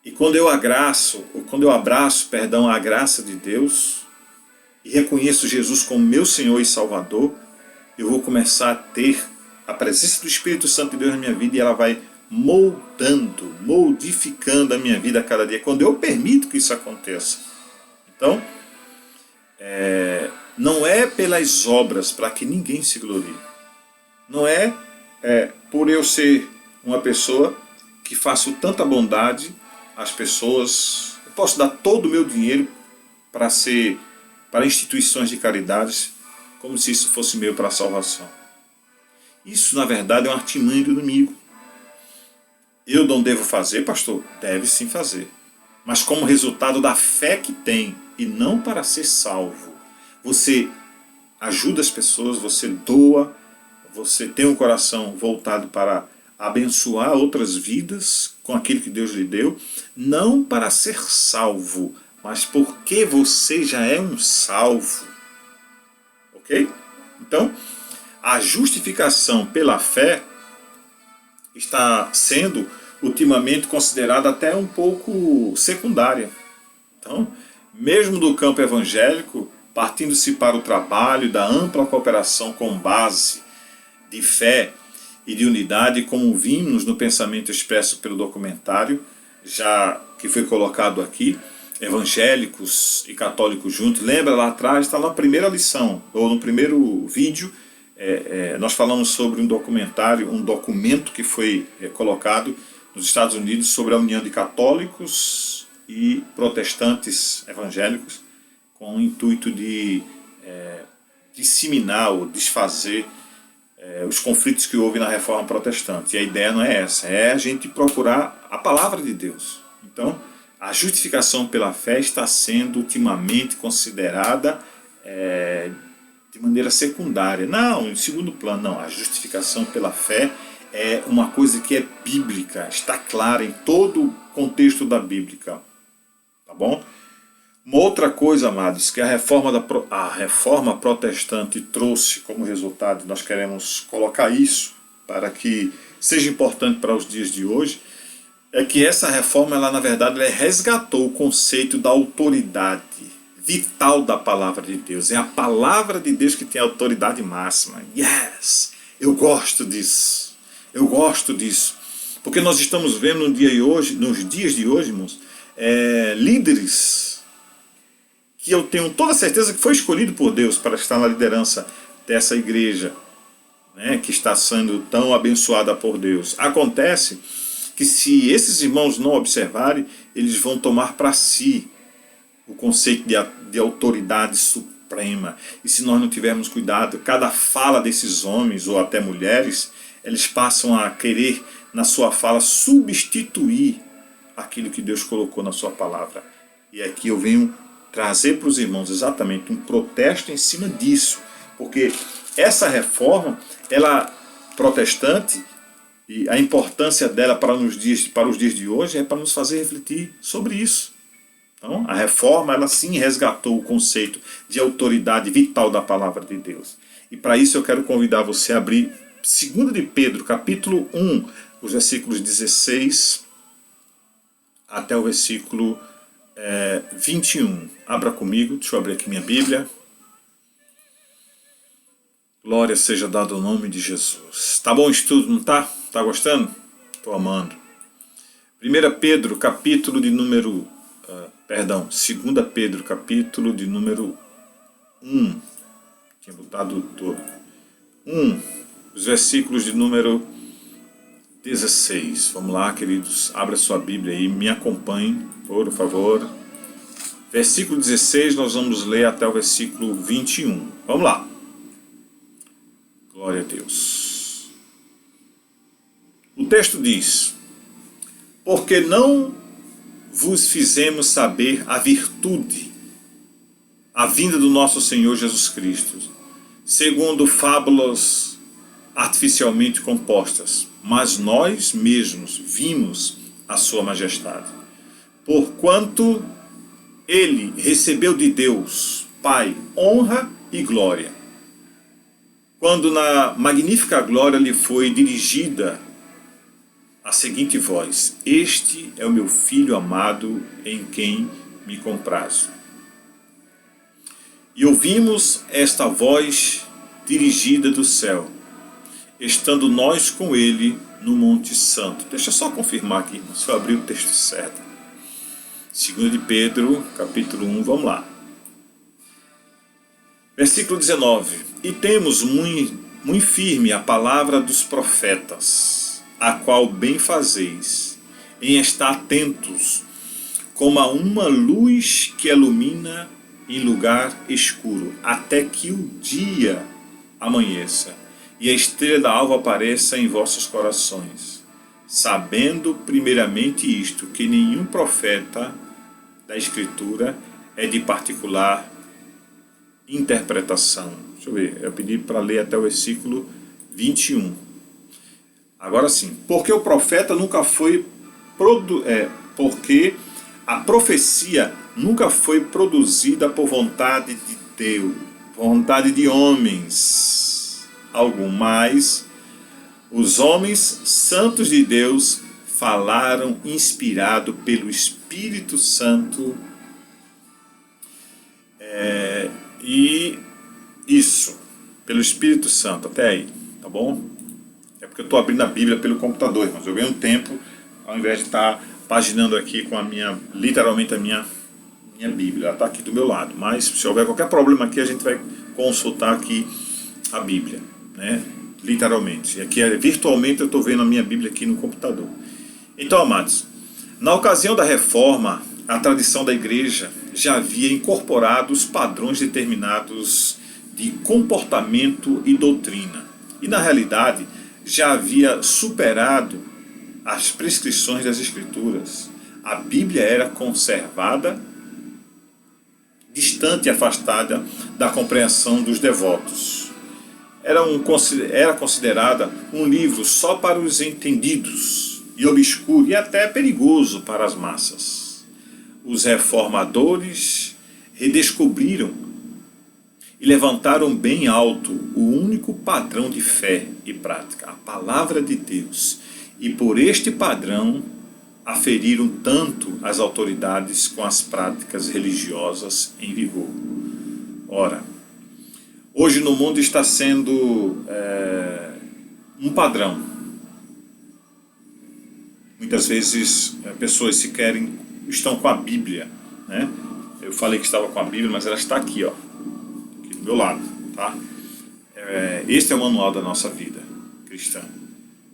E quando eu abraço a graça de Deus e reconheço Jesus como meu Senhor e Salvador, eu vou começar a ter a presença do Espírito Santo de Deus na minha vida e ela vai moldando, modificando a minha vida a cada dia, quando eu permito que isso aconteça. Então, não é pelas obras para que ninguém se glorie. Não é por eu ser uma pessoa que faço tanta bondade às pessoas. Eu posso dar todo o meu dinheiro para instituições de caridade, como se isso fosse meu para a salvação. Isso, na verdade, é uma artimanha do inimigo. Eu não devo fazer, pastor? Deve sim fazer. Mas como resultado da fé que tem, e não para ser salvo. Você ajuda as pessoas, você doa, você tem um coração voltado para abençoar outras vidas com aquilo que Deus lhe deu, não para ser salvo, mas porque você já é um salvo. Ok? Então, a justificação pela fé está sendo ultimamente considerada até um pouco secundária. Então, mesmo do campo evangélico, partindo-se para o trabalho da ampla cooperação com base de fé e de unidade, como vimos no pensamento expresso pelo documentário, já que foi colocado aqui, evangélicos e católicos juntos. Lembra lá atrás, está na primeira lição, ou no primeiro vídeo, nós falamos sobre um documentário, um documento que foi colocado nos Estados Unidos sobre a união de católicos e protestantes evangélicos, com o intuito de disseminar ou desfazer os conflitos que houve na Reforma Protestante. E a ideia não é essa, é a gente procurar a palavra de Deus. Então, a justificação pela fé está sendo ultimamente considerada de maneira secundária. Não, em segundo plano, não. A justificação pela fé é uma coisa que é bíblica, está clara em todo o contexto da Bíblia. Tá bom? Uma outra coisa, amados, que a reforma protestante trouxe como resultado, nós queremos colocar isso para que seja importante para os dias de hoje, é que essa reforma, ela na verdade, ela resgatou o conceito da autoridade vital da palavra de Deus. É a palavra de Deus que tem a autoridade máxima. Yes! Eu gosto disso. Eu gosto disso. Porque nós estamos vendo nos dias de hoje, irmãos, líderes que eu tenho toda certeza que foi escolhido por Deus para estar na liderança dessa igreja, né, que está sendo tão abençoada por Deus. Acontece que se esses irmãos não observarem, eles vão tomar para si o conceito de autoridade suprema. E se nós não tivermos cuidado, cada fala desses homens ou até mulheres, eles passam a querer, na sua fala, substituir aquilo que Deus colocou na sua palavra. E aqui eu venho trazer para os irmãos exatamente um protesto em cima disso, porque essa reforma, ela protestante, e a importância dela para os dias de hoje é para nos fazer refletir sobre isso. Então, a reforma, ela sim resgatou o conceito de autoridade vital da palavra de Deus. E para isso eu quero convidar você a abrir 2 de Pedro, capítulo 1, os versículos 16 até o versículo 21. Abra comigo, deixa eu abrir aqui minha Bíblia. Glória seja dada ao nome de Jesus. Tá bom o estudo, não tá? Tá gostando? Tô amando. 2 Pedro, capítulo de número... 2 Pedro, capítulo de número 1. Tinha botado todo. 1, os versículos de número 16. Vamos lá, queridos. Abra sua Bíblia aí, me acompanhe, por favor. Versículo 16, nós vamos ler até o versículo 21. Vamos lá. Glória a Deus. O texto diz: porque não vos fizemos saber a virtude, a vinda do nosso Senhor Jesus Cristo, segundo fábulas artificialmente compostas, mas nós mesmos vimos a sua majestade. Porquanto ele recebeu de Deus, Pai, honra e glória, quando na magnífica glória lhe foi dirigida a seguinte voz: este é o meu Filho amado, em quem me comprazo. E ouvimos esta voz dirigida do céu, estando nós com ele no Monte Santo. Deixa eu só confirmar aqui, se eu abrir o texto certo. 2 de Pedro, capítulo 1, vamos lá. Versículo 19. E temos muito firme a palavra dos profetas, a qual bem fazeis em estar atentos, como a uma luz que ilumina em lugar escuro, até que o dia amanheça e a estrela da alva apareça em vossos corações, sabendo primeiramente isto, que nenhum profeta da Escritura é de particular interpretação. Deixa eu ver, eu pedi para ler até o versículo 21. Agora sim, porque o profeta nunca foi porque a profecia nunca foi produzida por vontade de Deus, vontade de homens algum, mas os homens santos de Deus falaram inspirado pelo Espírito Santo. E isso, pelo Espírito Santo, até aí, tá bom? É porque eu estou abrindo a Bíblia pelo computador, irmãos. Eu ganhei um tempo, ao invés de estar paginando aqui com literalmente a minha Bíblia. Ela está aqui do meu lado, mas se houver qualquer problema aqui, a gente vai consultar aqui a Bíblia, né? Literalmente. E aqui, virtualmente, eu estou vendo a minha Bíblia aqui no computador. Então, amados, na ocasião da reforma, a tradição da igreja já havia incorporado os padrões determinados de comportamento e doutrina. E na realidade já havia superado as prescrições das Escrituras. A Bíblia era conservada distante e afastada da compreensão dos devotos. Era considerada um livro só para os entendidos e obscuro e até perigoso para as massas. Os reformadores redescobriram e levantaram bem alto o único padrão de fé e prática, a palavra de Deus. E por este padrão aferiram tanto as autoridades com as práticas religiosas em vigor. Ora, hoje no mundo está sendo um padrão. Muitas vezes pessoas estão com a Bíblia, né? Eu falei que estava com a Bíblia, mas ela está aqui, ó, aqui do meu lado, tá? Este é o manual da nossa vida cristã,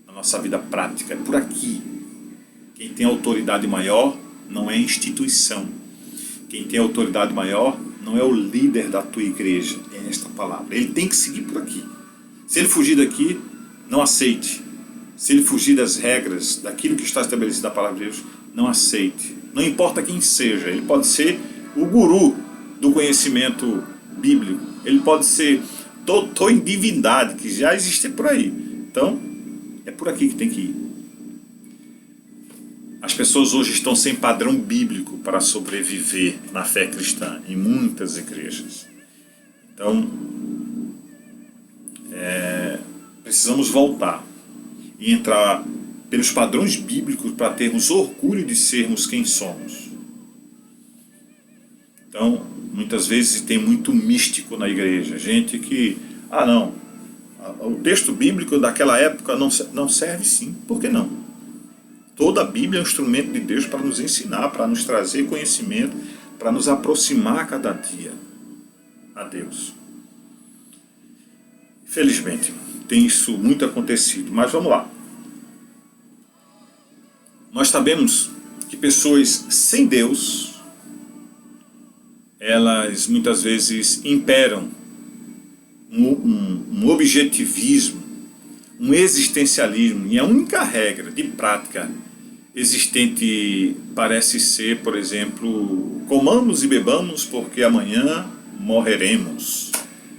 da nossa vida prática, é por aqui. Quem tem autoridade maior não é instituição. Quem tem autoridade maior não é o líder da tua igreja, é esta palavra. Ele tem que seguir por aqui. Se ele fugir daqui, não aceite. Se ele fugir das regras, daquilo que está estabelecido na palavra de Deus, não aceite. Não importa quem seja, ele pode ser o guru do conhecimento bíblico. Ele pode ser doutor em divindade, que já existe por aí. Então, é por aqui que tem que ir. As pessoas hoje estão sem padrão bíblico para sobreviver na fé cristã, em muitas igrejas. Então, precisamos voltar e entrar pelos padrões bíblicos para termos orgulho de sermos quem somos. Então, muitas vezes tem muito místico na igreja, gente que, não, o texto bíblico daquela época não serve sim, por que não? Toda a Bíblia é um instrumento de Deus para nos ensinar, para nos trazer conhecimento, para nos aproximar a cada dia a Deus. Infelizmente, tem isso muito acontecido, mas vamos lá. Nós sabemos que pessoas sem Deus, elas muitas vezes imperam um objetivismo, um existencialismo, e a única regra de prática existente parece ser, por exemplo, comamos e bebamos porque amanhã morreremos.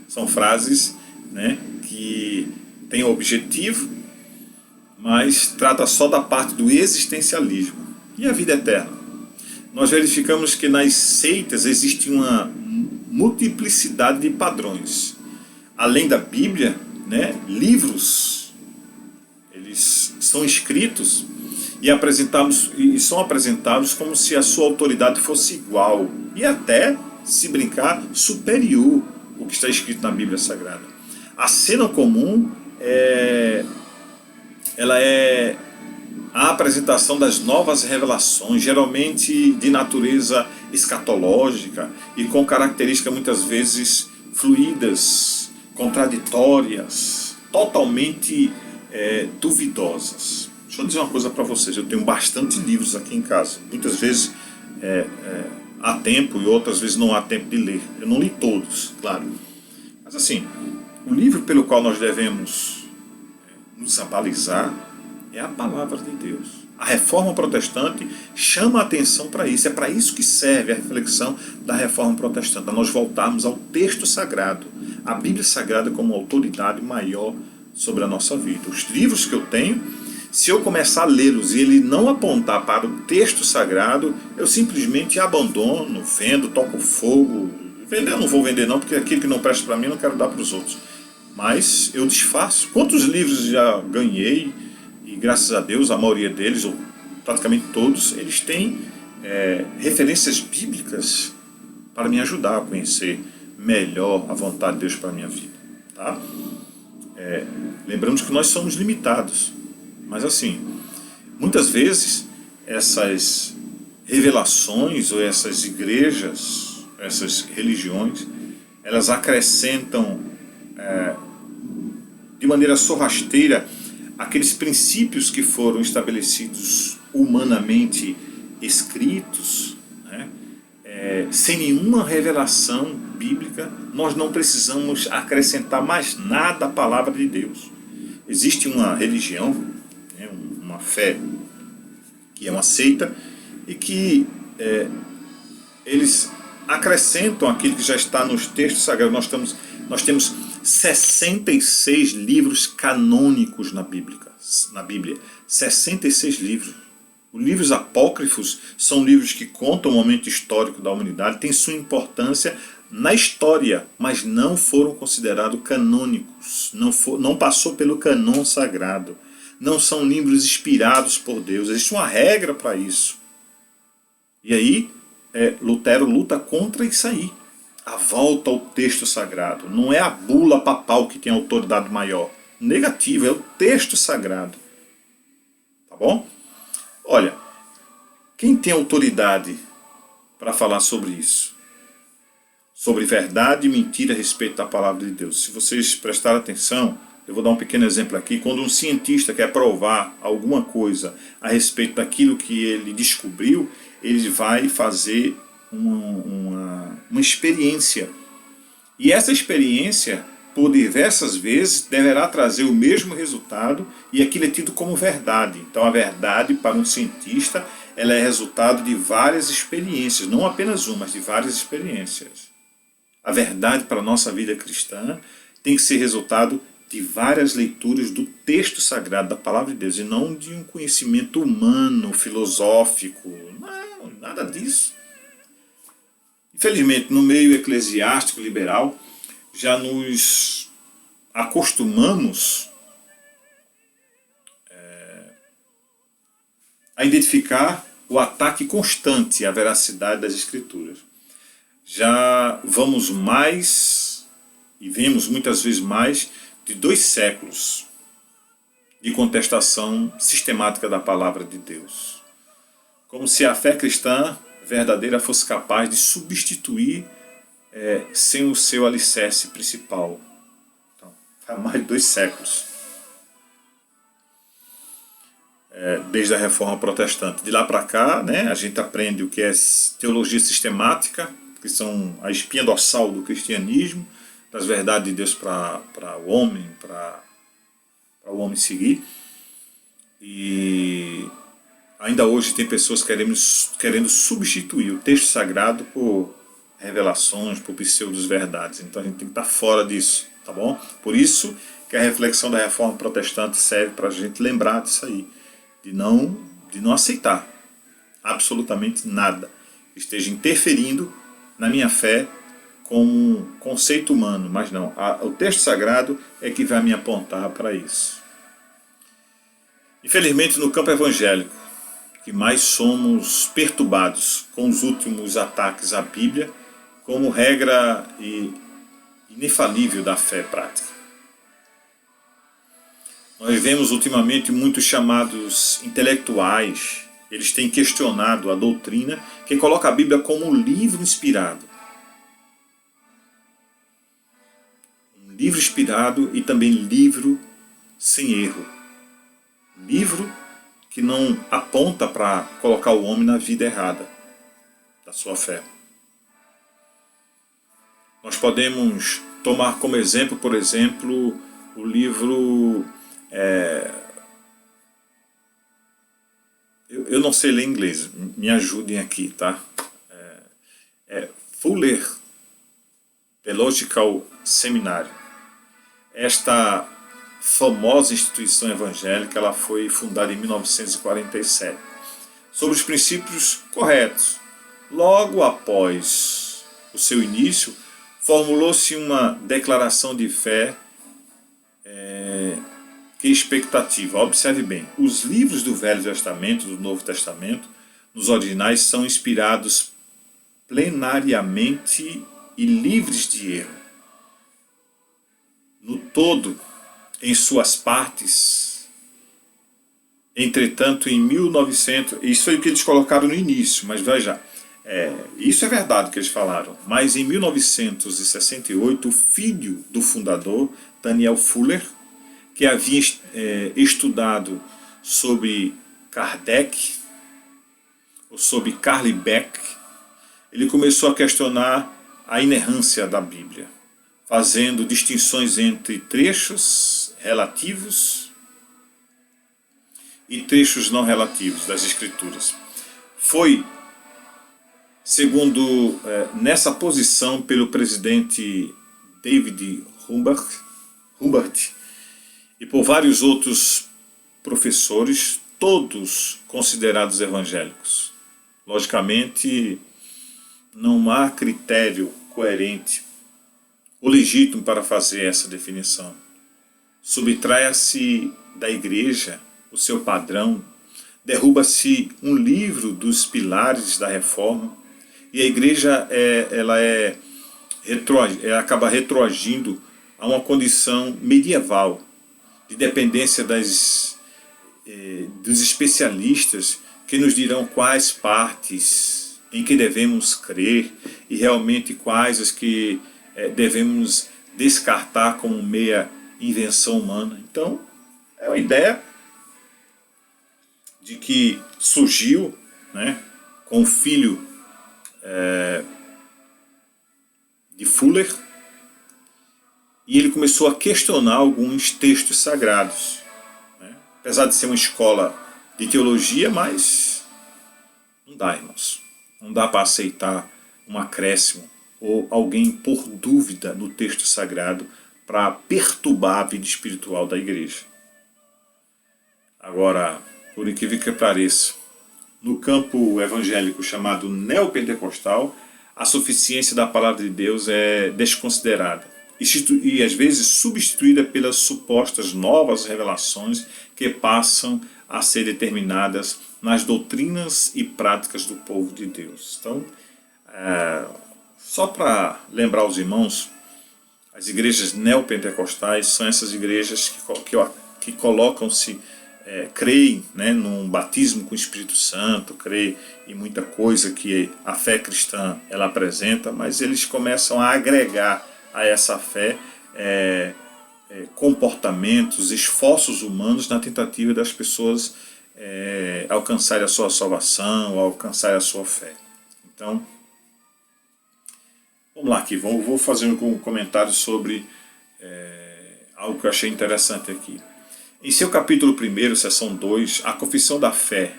São frases, né, que têm objetivo, mas trata só da parte do existencialismo. E a vida eterna? Nós verificamos que nas seitas existe uma multiplicidade de padrões. Além da Bíblia, né, livros, eles são escritos e são apresentados como se a sua autoridade fosse igual e até, se brincar, superior ao que está escrito na Bíblia Sagrada. A cena comum ela é a apresentação das novas revelações, geralmente de natureza escatológica e com características muitas vezes fluídas, contraditórias, totalmente duvidosas. Deixa eu dizer uma coisa para vocês, eu tenho bastante livros aqui em casa. Muitas vezes há tempo e outras vezes não há tempo de ler. Eu não li todos, claro. Mas assim, o livro pelo qual nós devemos nos abalizar é a palavra de Deus. A Reforma Protestante chama a atenção para isso. É para isso que serve a reflexão da Reforma Protestante, para nós voltarmos ao texto sagrado, a Bíblia Sagrada como autoridade maior sobre a nossa vida. Os livros que eu tenho, se eu começar a lê-los e ele não apontar para o texto sagrado, eu simplesmente abandono, vendo, toco fogo. Vender eu não vou vender não, porque aquilo que não presta para mim eu não quero dar para os outros. Mas eu desfaço. Quantos livros já ganhei? E graças a Deus, a maioria deles, ou praticamente todos, eles têm referências bíblicas para me ajudar a conhecer melhor a vontade de Deus para a minha vida. Tá? Lembramos que nós somos limitados. Mas assim, muitas vezes essas revelações ou essas igrejas, essas religiões, elas acrescentam de maneira sorrateira aqueles princípios que foram estabelecidos humanamente escritos, né, sem nenhuma revelação bíblica, nós não precisamos acrescentar mais nada à palavra de Deus. Existe uma religião, né, uma fé, que é uma seita, e que eles acrescentam aquilo que já está nos textos sagrados. Nós temos 66 livros canônicos na Bíblia. 66 livros. Os livros apócrifos são livros que contam o momento histórico da humanidade, têm sua importância na história, mas não foram considerados canônicos, não passou pelo cânon sagrado, não são livros inspirados por Deus, existe uma regra para isso. E aí Lutero luta contra isso aí, a volta ao texto sagrado. Não é a bula papal que tem autoridade maior, negativo, é o texto sagrado. Tá bom? Olha, quem tem autoridade para falar sobre isso? Sobre verdade e mentira a respeito da palavra de Deus. Se vocês prestarem atenção, eu vou dar um pequeno exemplo aqui. Quando um cientista quer provar alguma coisa a respeito daquilo que ele descobriu, ele vai fazer uma experiência. E essa experiência, por diversas vezes, deverá trazer o mesmo resultado, e aquilo é tido como verdade. Então a verdade para um cientista, ela é resultado de várias experiências, não apenas uma, mas de várias experiências. A verdade para a nossa vida cristã tem que ser resultado de várias leituras do texto sagrado, da palavra de Deus, e não de um conhecimento humano, filosófico. Não, nada disso. Infelizmente, no meio eclesiástico liberal, já nos acostumamos a identificar o ataque constante à veracidade das Escrituras. Já vamos mais, e vemos muitas vezes mais, de 2 séculos de contestação sistemática da palavra de Deus. Como se a fé cristã verdadeira fosse capaz de substituir sem o seu alicerce principal. Então, há mais de 2 séculos. Desde a Reforma Protestante. De lá para cá, né, a gente aprende o que é teologia sistemática, que são a espinha dorsal do cristianismo, das verdades de Deus para o homem, para o homem seguir. E ainda hoje tem pessoas querendo substituir o texto sagrado por revelações, por pseudos-verdades. Então a gente tem que estar fora disso, tá bom? Por isso que a reflexão da Reforma Protestante serve para a gente lembrar disso aí, de não aceitar absolutamente nada que esteja interferindo na minha fé como um conceito humano, mas não. O texto sagrado é que vai me apontar para isso. Infelizmente, no campo evangélico, que mais somos perturbados com os últimos ataques à Bíblia como regra inefalível da fé prática. Nós vemos ultimamente muitos chamados intelectuais, eles têm questionado a doutrina que coloca a Bíblia como um livro inspirado. Um livro inspirado e também livro sem erro. Livro que não aponta para colocar o homem na vida errada da sua fé. Nós podemos tomar como exemplo, por exemplo, o livro... eu não sei ler inglês, me ajudem aqui, tá? Fuller Theological Seminary. Esta famosa instituição evangélica, ela foi fundada em 1947, sobre os princípios corretos. Logo após o seu início, formulou-se uma declaração de fé que expectativa. Observe bem, os livros do Velho Testamento e do Novo Testamento, nos originais, são inspirados plenariamente e livres de erro. No todo, em suas partes. Entretanto, em 1900, isso foi o que eles colocaram no início, mas veja, isso é verdade que eles falaram, mas em 1968, o filho do fundador, Daniel Fuller, que havia estudado sobre Kardec, ou sobre Carl Beck, ele começou a questionar a inerrância da Bíblia, fazendo distinções entre trechos relativos e trechos não relativos das Escrituras. Foi, segundo nessa posição pelo presidente David Humbert e por vários outros professores, todos considerados evangélicos. Logicamente, não há critério coerente ou legítimo para fazer essa definição. Subtrai-se da igreja o seu padrão, derruba-se um livro dos pilares da reforma e a igreja ela acaba retroagindo a uma condição medieval de dependência dos especialistas que nos dirão quais partes em que devemos crer e realmente quais as que devemos descartar como meia invenção humana. Então, é uma ideia de que surgiu, né, com o filho de Fuller, e ele começou a questionar alguns textos sagrados, né? Apesar de ser uma escola de teologia, mas não dá, irmãos. Não dá para aceitar um acréscimo ou alguém pôr dúvida no texto sagrado para perturbar a vida espiritual da igreja. Agora, por incrível que pareça, no campo evangélico chamado neopentecostal, a suficiência da palavra de Deus é desconsiderada e às vezes substituída pelas supostas novas revelações que passam a ser determinadas nas doutrinas e práticas do povo de Deus. Então, só para lembrar os irmãos, as igrejas neopentecostais são essas igrejas que colocam-se, creem, né, num batismo com o Espírito Santo, creem em muita coisa que a fé cristã ela apresenta, mas eles começam a agregar a essa fé comportamentos, esforços humanos na tentativa das pessoas alcançarem a sua salvação, alcançarem a sua fé. Então, vamos lá aqui, vou fazer um comentário sobre algo que eu achei interessante aqui. Em seu capítulo 1, seção 2, a Confissão da Fé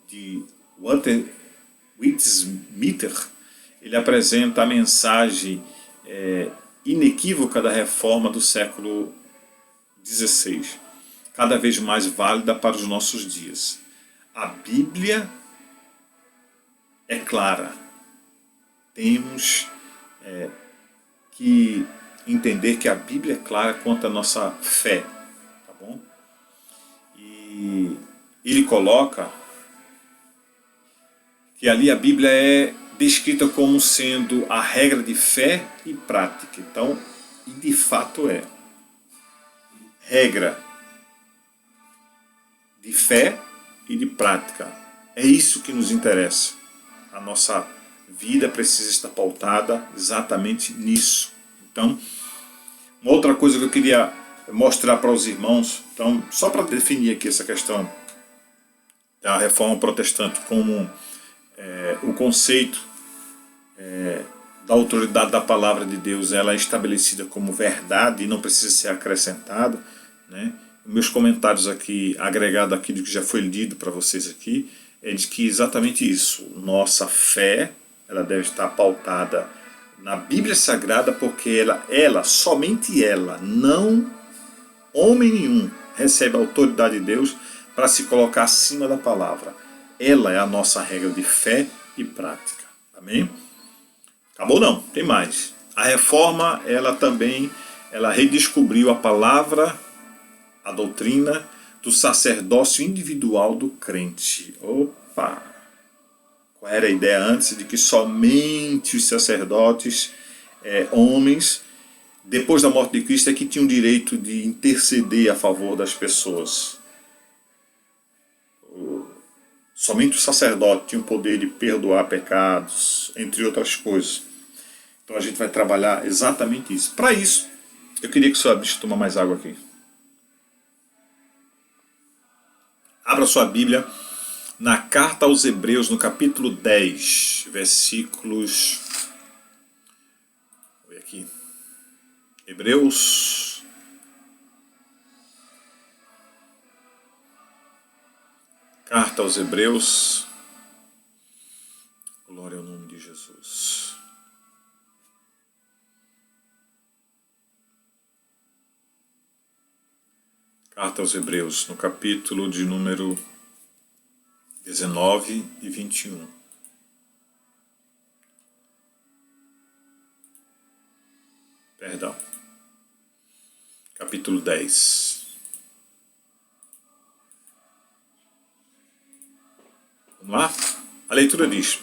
de Walter Wittsmith, ele apresenta a mensagem inequívoca da reforma do século XVI, cada vez mais válida para os nossos dias. A Bíblia é clara. Temos que entender que a Bíblia é clara quanto à nossa fé. Tá bom? E ele coloca que ali a Bíblia é descrita como sendo a regra de fé e prática. Então, e de fato é. Regra de fé e de prática. É isso que nos interessa. A nossa vida precisa estar pautada exatamente nisso. Então, uma outra coisa que eu queria mostrar para os irmãos, então, só para definir aqui essa questão da reforma protestante como o conceito da autoridade da palavra de Deus, ela é estabelecida como verdade e não precisa ser acrescentada, né? Meus comentários aqui, agregado àquilo que já foi lido para vocês aqui, é de que exatamente isso, nossa fé, ela deve estar pautada na Bíblia Sagrada, porque somente ela, não homem nenhum, recebe a autoridade de Deus para se colocar acima da palavra. Ela é a nossa regra de fé e prática. Amém? Acabou não, tem mais. A reforma, ela redescobriu a palavra, a doutrina do sacerdócio individual do crente. Opa! Qual era a ideia antes? De que somente os sacerdotes, homens, depois da morte de Cristo, é que tinham direito de interceder a favor das pessoas. Somente o sacerdote tinha o poder de perdoar pecados, entre outras coisas. Então a gente vai trabalhar exatamente isso. Para isso, eu queria que o senhor abrisse, tomar mais água aqui. Abra sua Bíblia na carta aos Hebreus, no capítulo 10, versículos Foi aqui. Hebreus. Carta aos Hebreus. Glória ao nome de Jesus. Carta aos Hebreus, no capítulo de número 19 e 21. Perdão. Capítulo 10. Vamos lá? A leitura diz: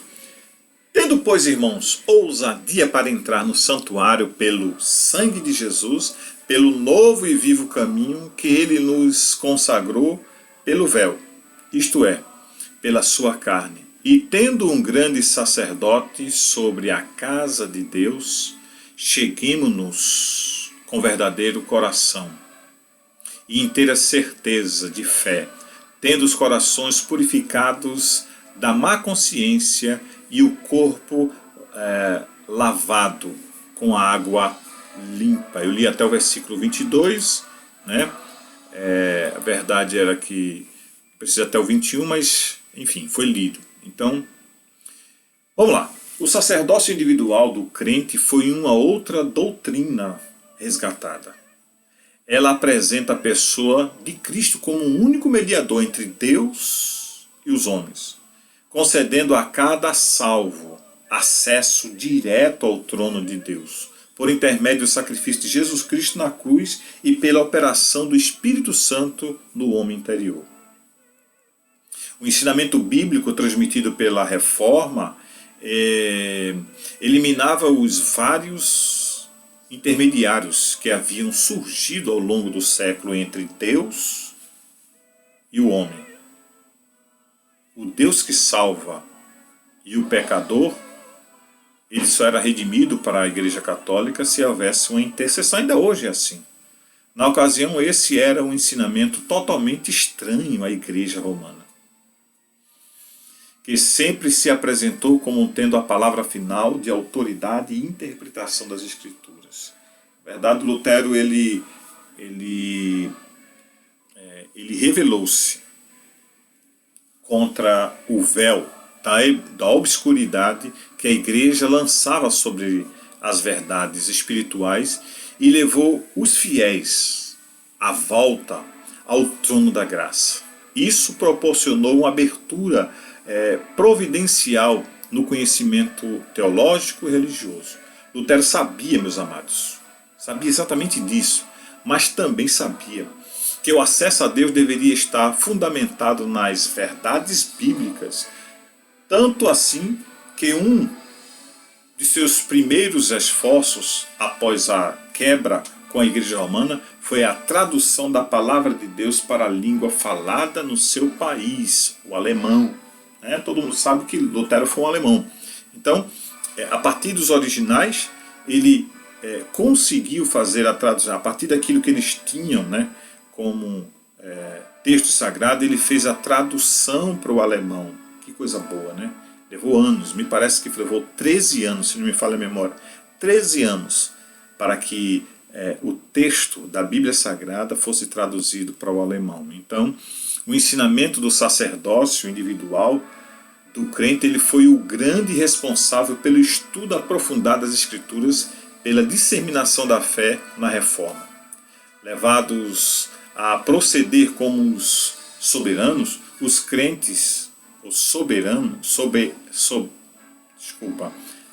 Tendo, pois, irmãos, ousadia para entrar no santuário pelo sangue de Jesus, pelo novo e vivo caminho que ele nos consagrou pelo véu, isto é, pela sua carne, e tendo um grande sacerdote sobre a casa de Deus, cheguemo-nos com verdadeiro coração e inteira certeza de fé, tendo os corações purificados da má consciência e o corpo lavado com a água limpa. Eu li até o versículo 22, né? A verdade era que precisa até o 21, mas enfim, foi lido. Então, vamos lá. O sacerdócio individual do crente foi uma outra doutrina resgatada. Ela apresenta a pessoa de Cristo como um único mediador entre Deus e os homens, concedendo a cada salvo acesso direto ao trono de Deus, por intermédio do sacrifício de Jesus Cristo na cruz e pela operação do Espírito Santo no homem interior. O ensinamento bíblico transmitido pela Reforma eliminava os vários intermediários que haviam surgido ao longo do século entre Deus e o homem. O Deus que salva e o pecador, ele só era redimido para a Igreja Católica se houvesse uma intercessão. Ainda hoje é assim. Na ocasião, esse era um ensinamento totalmente estranho à Igreja Romana, que sempre se apresentou como tendo a palavra final de autoridade e interpretação das Escrituras. Na verdade, Lutero ele revelou-se contra o véu da obscuridade que a Igreja lançava sobre as verdades espirituais e levou os fiéis à volta ao trono da graça. Isso proporcionou uma abertura providencial no conhecimento teológico e religioso. Lutero sabia, meus amados, sabia exatamente disso, mas também sabia que o acesso a Deus deveria estar fundamentado nas verdades bíblicas, tanto assim que um de seus primeiros esforços após a quebra com a Igreja Romana foi a tradução da palavra de Deus para a língua falada no seu país, o alemão. Todo mundo sabe que Lutero foi um alemão. Então, a partir dos originais, ele conseguiu fazer a tradução, a partir daquilo que eles tinham, como texto sagrado, ele fez a tradução para o alemão. Que coisa boa, né? Levou anos, me parece que levou 13 anos, se não me falha a memória, 13 anos para que o texto da Bíblia Sagrada fosse traduzido para o alemão. Então, o ensinamento do sacerdócio individual do crente, ele foi o grande responsável pelo estudo aprofundado das Escrituras, pela disseminação da fé na Reforma. Levados a proceder como os soberanos, os crentes,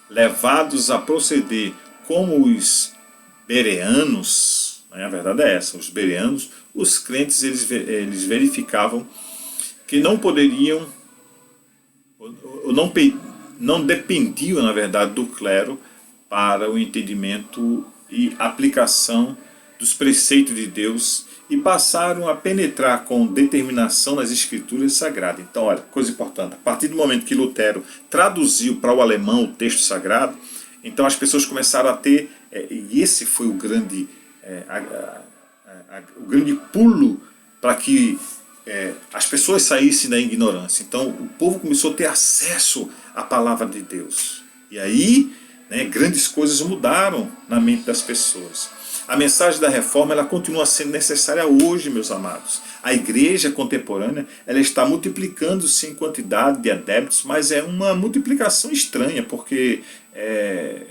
levados a proceder como os bereanos, a verdade é essa, os bereanos, os crentes eles verificavam que não poderiam, ou não dependiam, na verdade, do clero para o entendimento e aplicação dos preceitos de Deus e passaram a penetrar com determinação nas Escrituras Sagradas. Então, olha, coisa importante, a partir do momento que Lutero traduziu para o alemão o texto sagrado, então as pessoas começaram a ter, e esse foi o grande pulo para que as pessoas saíssem da ignorância. Então o povo começou a ter acesso à palavra de Deus. E aí né? Grandes coisas mudaram na mente das pessoas. A mensagem da reforma ela continua sendo necessária hoje, meus amados. A igreja contemporânea ela está multiplicando-se em quantidade de adeptos, mas é uma multiplicação estranha, porque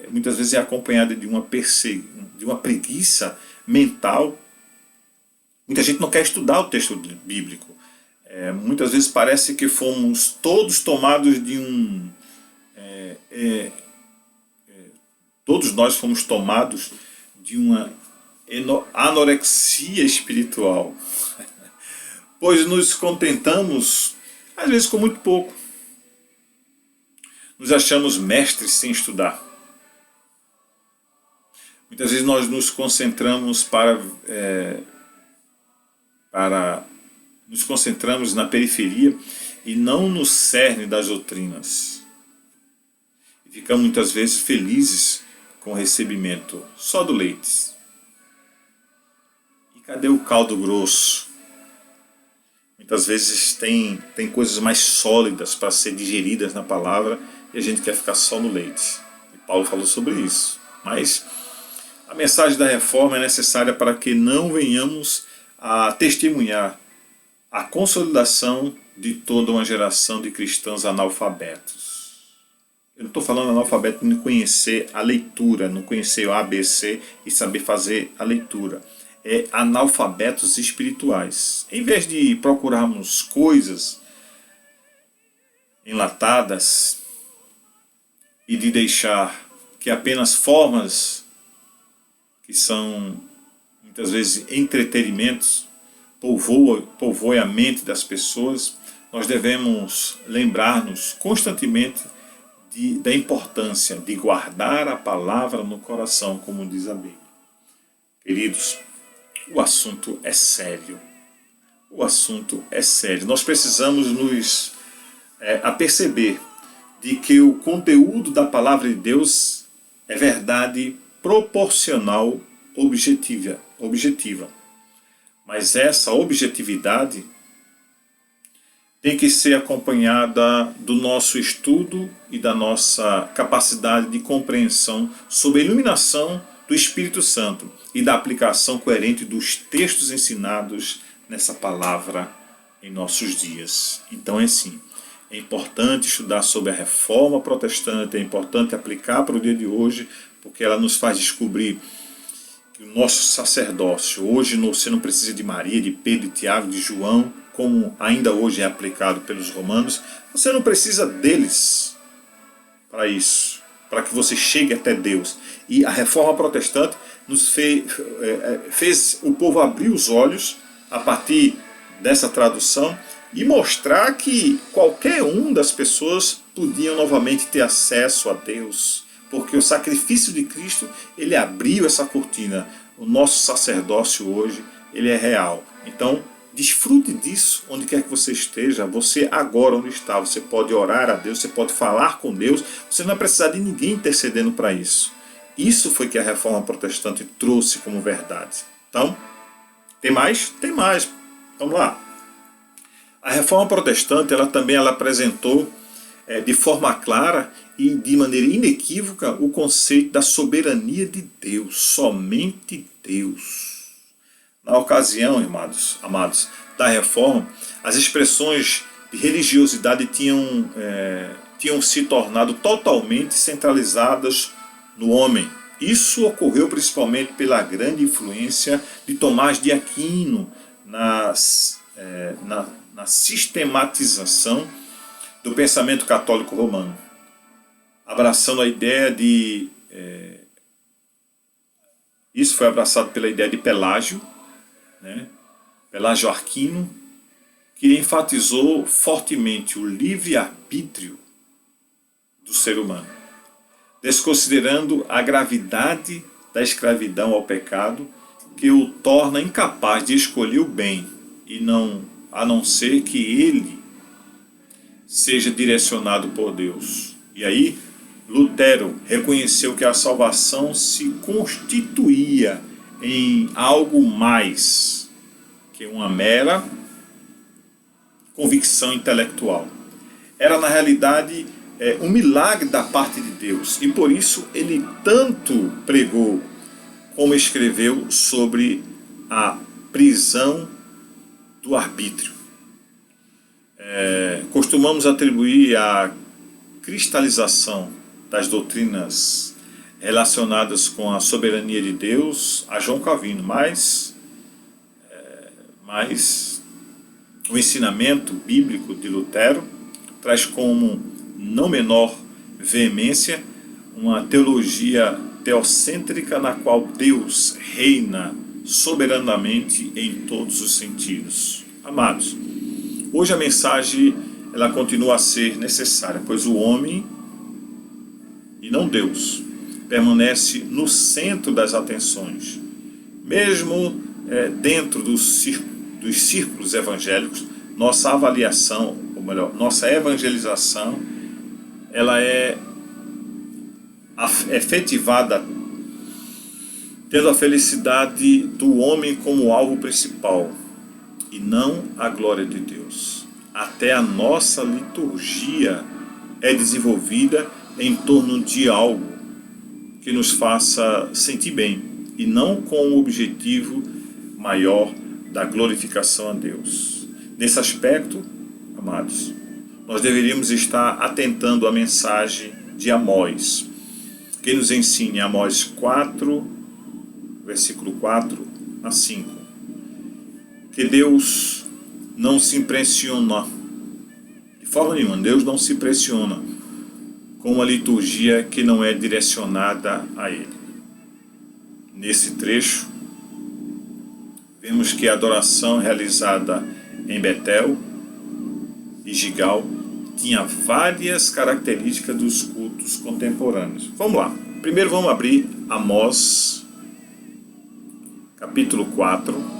muitas vezes é acompanhada de uma preguiça mental. Muita gente não quer estudar o texto bíblico. Muitas vezes parece que fomos todos tomados de todos nós fomos tomados de uma anorexia espiritual, pois nos contentamos às vezes com muito pouco. Nos achamos mestres sem estudar. Muitas vezes nós nos concentramos nos concentramos na periferia e não no cerne das doutrinas. E ficamos muitas vezes felizes com o recebimento só do leite. E cadê o caldo grosso? Muitas vezes tem coisas mais sólidas para ser digeridas na palavra e a gente quer ficar só no leite. E Paulo falou sobre isso. Mas a mensagem da reforma é necessária para que não venhamos a testemunhar a consolidação de toda uma geração de cristãos analfabetos. Eu não estou falando analfabeto de não conhecer a leitura, não conhecer o ABC e saber fazer a leitura. É analfabetos espirituais. Em vez de procurarmos coisas enlatadas e de deixar que apenas formas que são muitas vezes entretenimentos povoem a mente das pessoas, nós devemos lembrar-nos constantemente da importância de guardar a palavra no coração, como diz a Bíblia. Queridos, o assunto é sério. O assunto é sério. Nós precisamos nos aperceber de que o conteúdo da palavra de Deus é verdade proporcional objetiva. Mas essa objetividade tem que ser acompanhada do nosso estudo e da nossa capacidade de compreensão sob a iluminação do Espírito Santo e da aplicação coerente dos textos ensinados nessa palavra em nossos dias. Então é assim, é importante estudar sobre a reforma protestante, é importante aplicar para o dia de hoje, porque ela nos faz descobrir que o nosso sacerdócio, hoje você não precisa de Maria, de Pedro, de Tiago, de João, como ainda hoje é aplicado pelos romanos, você não precisa deles para isso, para que você chegue até Deus. E a reforma protestante nos fez o povo abrir os olhos a partir dessa tradução e mostrar que qualquer um das pessoas podiam novamente ter acesso a Deus, porque o sacrifício de Cristo, ele abriu essa cortina. O nosso sacerdócio hoje, ele é real. Então, desfrute disso onde quer que você esteja. Você agora onde está, você pode orar a Deus, você pode falar com Deus, você não vai precisar de ninguém intercedendo para isso. Isso foi que a reforma protestante trouxe como verdade. Então, tem mais? Tem mais. Vamos lá. A reforma protestante, ela também apresentou de forma clara e de maneira inequívoca o conceito da soberania de Deus, somente Deus. Na ocasião, amados, da reforma, as expressões de religiosidade tinham se tornado totalmente centralizadas no homem. Isso ocorreu principalmente pela grande influência de Tomás de Aquino na sistematização do pensamento católico romano, abraçando a ideia de... isso foi abraçado pela ideia de Pelágio, né? Pelágio Aquino, que enfatizou fortemente o livre-arbítrio do ser humano, desconsiderando a gravidade da escravidão ao pecado, que o torna incapaz de escolher o bem, a não ser que ele seja direcionado por Deus. E aí, Lutero reconheceu que a salvação se constituía em algo mais que uma mera convicção intelectual. Era, na realidade, um milagre da parte de Deus. E por isso ele tanto pregou como escreveu sobre a prisão do arbítrio. Costumamos atribuir a cristalização das doutrinas relacionadas com a soberania de Deus a João Calvino, mas o ensinamento bíblico de Lutero traz como não menor veemência uma teologia teocêntrica na qual Deus reina soberanamente em todos os sentidos. Amados, hoje a mensagem ela continua a ser necessária, pois o homem, e não Deus, permanece no centro das atenções. Mesmo dentro dos círculos evangélicos, nossa avaliação, ou melhor, nossa evangelização, ela é efetivada tendo a felicidade do homem como alvo principal e não a glória de Deus. Até a nossa liturgia é desenvolvida em torno de algo que nos faça sentir bem e não com o objetivo maior da glorificação a Deus. Nesse aspecto, amados, nós deveríamos estar atentando à mensagem de Amós, que nos ensina em Amós 4, versículo 4 a 5, que Deus não se impressiona, de forma nenhuma, Deus não se impressiona com uma liturgia que não é direcionada a Ele. Nesse trecho, vemos que a adoração realizada em Betel e Gigal tinha várias características dos cultos contemporâneos. Vamos lá. Primeiro vamos abrir Amós, capítulo 4.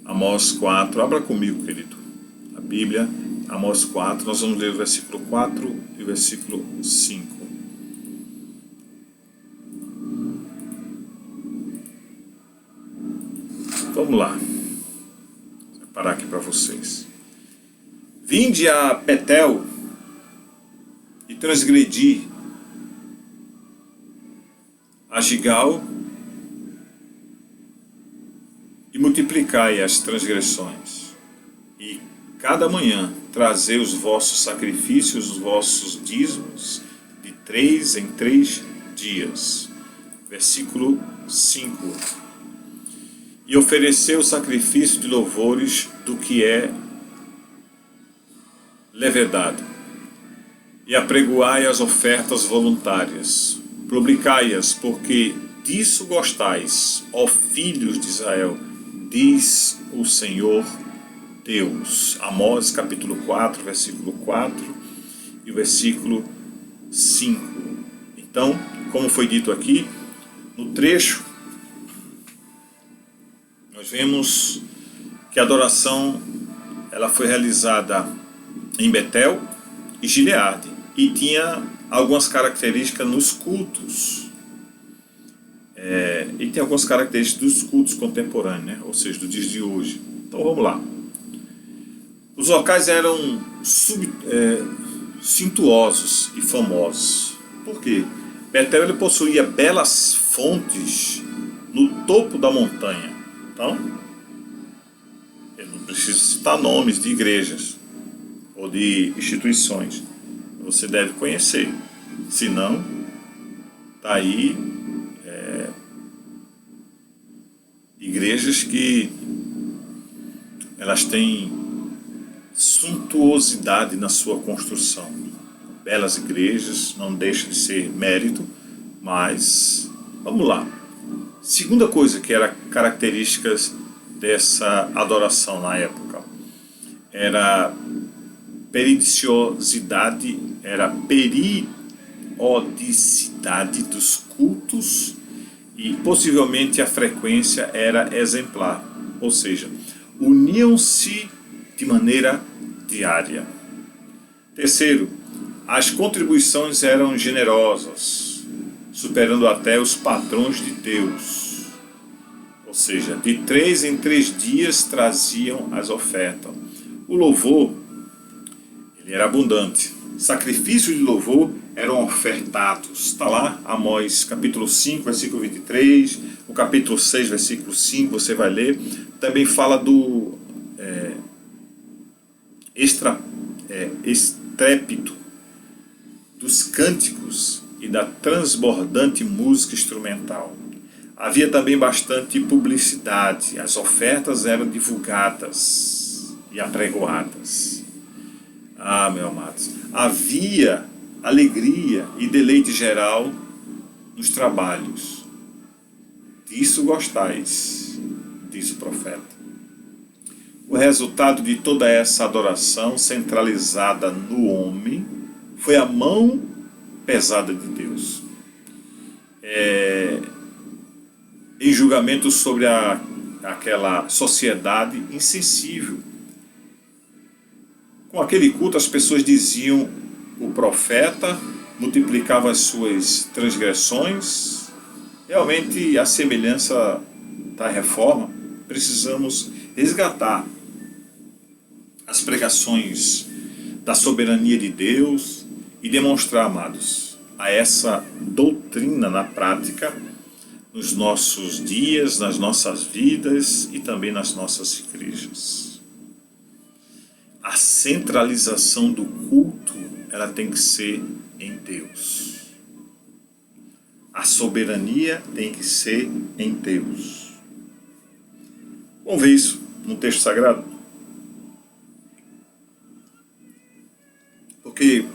Amós 4, abra comigo, querido, a Bíblia, Amós 4, nós vamos ler o versículo 4 e o versículo 5. Vamos lá, vou parar aqui para vocês. Vinde a Betel e transgredi a Gigal e multiplicai as transgressões, e cada manhã trazei os vossos sacrifícios, os vossos dízimos, de 3 em 3 dias. Versículo 5. E ofereceu o sacrifício de louvores do que é levedado, e apregoai as ofertas voluntárias, publicai-as, porque disso gostais, ó filhos de Israel, diz o Senhor Deus. Amós capítulo 4, versículo 4 e o versículo 5. Então, como foi dito aqui, no trecho, nós vemos que a adoração ela foi realizada em Betel e Gileade, e tinha algumas características nos cultos. E tem algumas características dos cultos contemporâneos, né? Ou seja, dos dias de hoje. Então vamos lá. Os locais eram suntuosos e famosos. Por quê? Betel ele possuía belas fontes no topo da montanha. Então, eu não preciso citar nomes de igrejas ou de instituições. Você deve conhecer. Se não, está aí igrejas que elas têm suntuosidade na sua construção. Belas igrejas, não deixa de ser mérito, mas vamos lá. Segunda coisa que era características dessa adoração na época era periodicidade, periodicidade dos cultos, e possivelmente a frequência era exemplar, ou seja, uniam-se de maneira diária. Terceiro, as contribuições eram generosas, superando até os padrões de Deus. Ou seja, de 3 em 3 dias traziam as ofertas. O louvor, ele era abundante. Sacrifícios de louvor eram ofertados. Está lá, Amós capítulo 5, versículo 23, o capítulo 6, versículo 5, você vai ler. Também fala do estrépito dos cânticos e da transbordante música instrumental. Havia também bastante publicidade, as ofertas eram divulgadas e apregoadas. Ah, meus amados, havia alegria e deleite geral nos trabalhos. Disso gostais, disse o profeta. O resultado de toda essa adoração centralizada no homem foi a mão pesada de Deus. Em julgamento sobre aquela sociedade insensível. Com aquele culto, as pessoas diziam: o profeta multiplicava as suas transgressões. Realmente, a semelhança da reforma, precisamos resgatar as pregações da soberania de Deus e demonstrar, amados, a essa doutrina na prática, nos nossos dias, nas nossas vidas e também nas nossas igrejas. A centralização do culto, ela tem que ser em Deus. A soberania tem que ser em Deus. Vamos ver isso no texto sagrado? Porque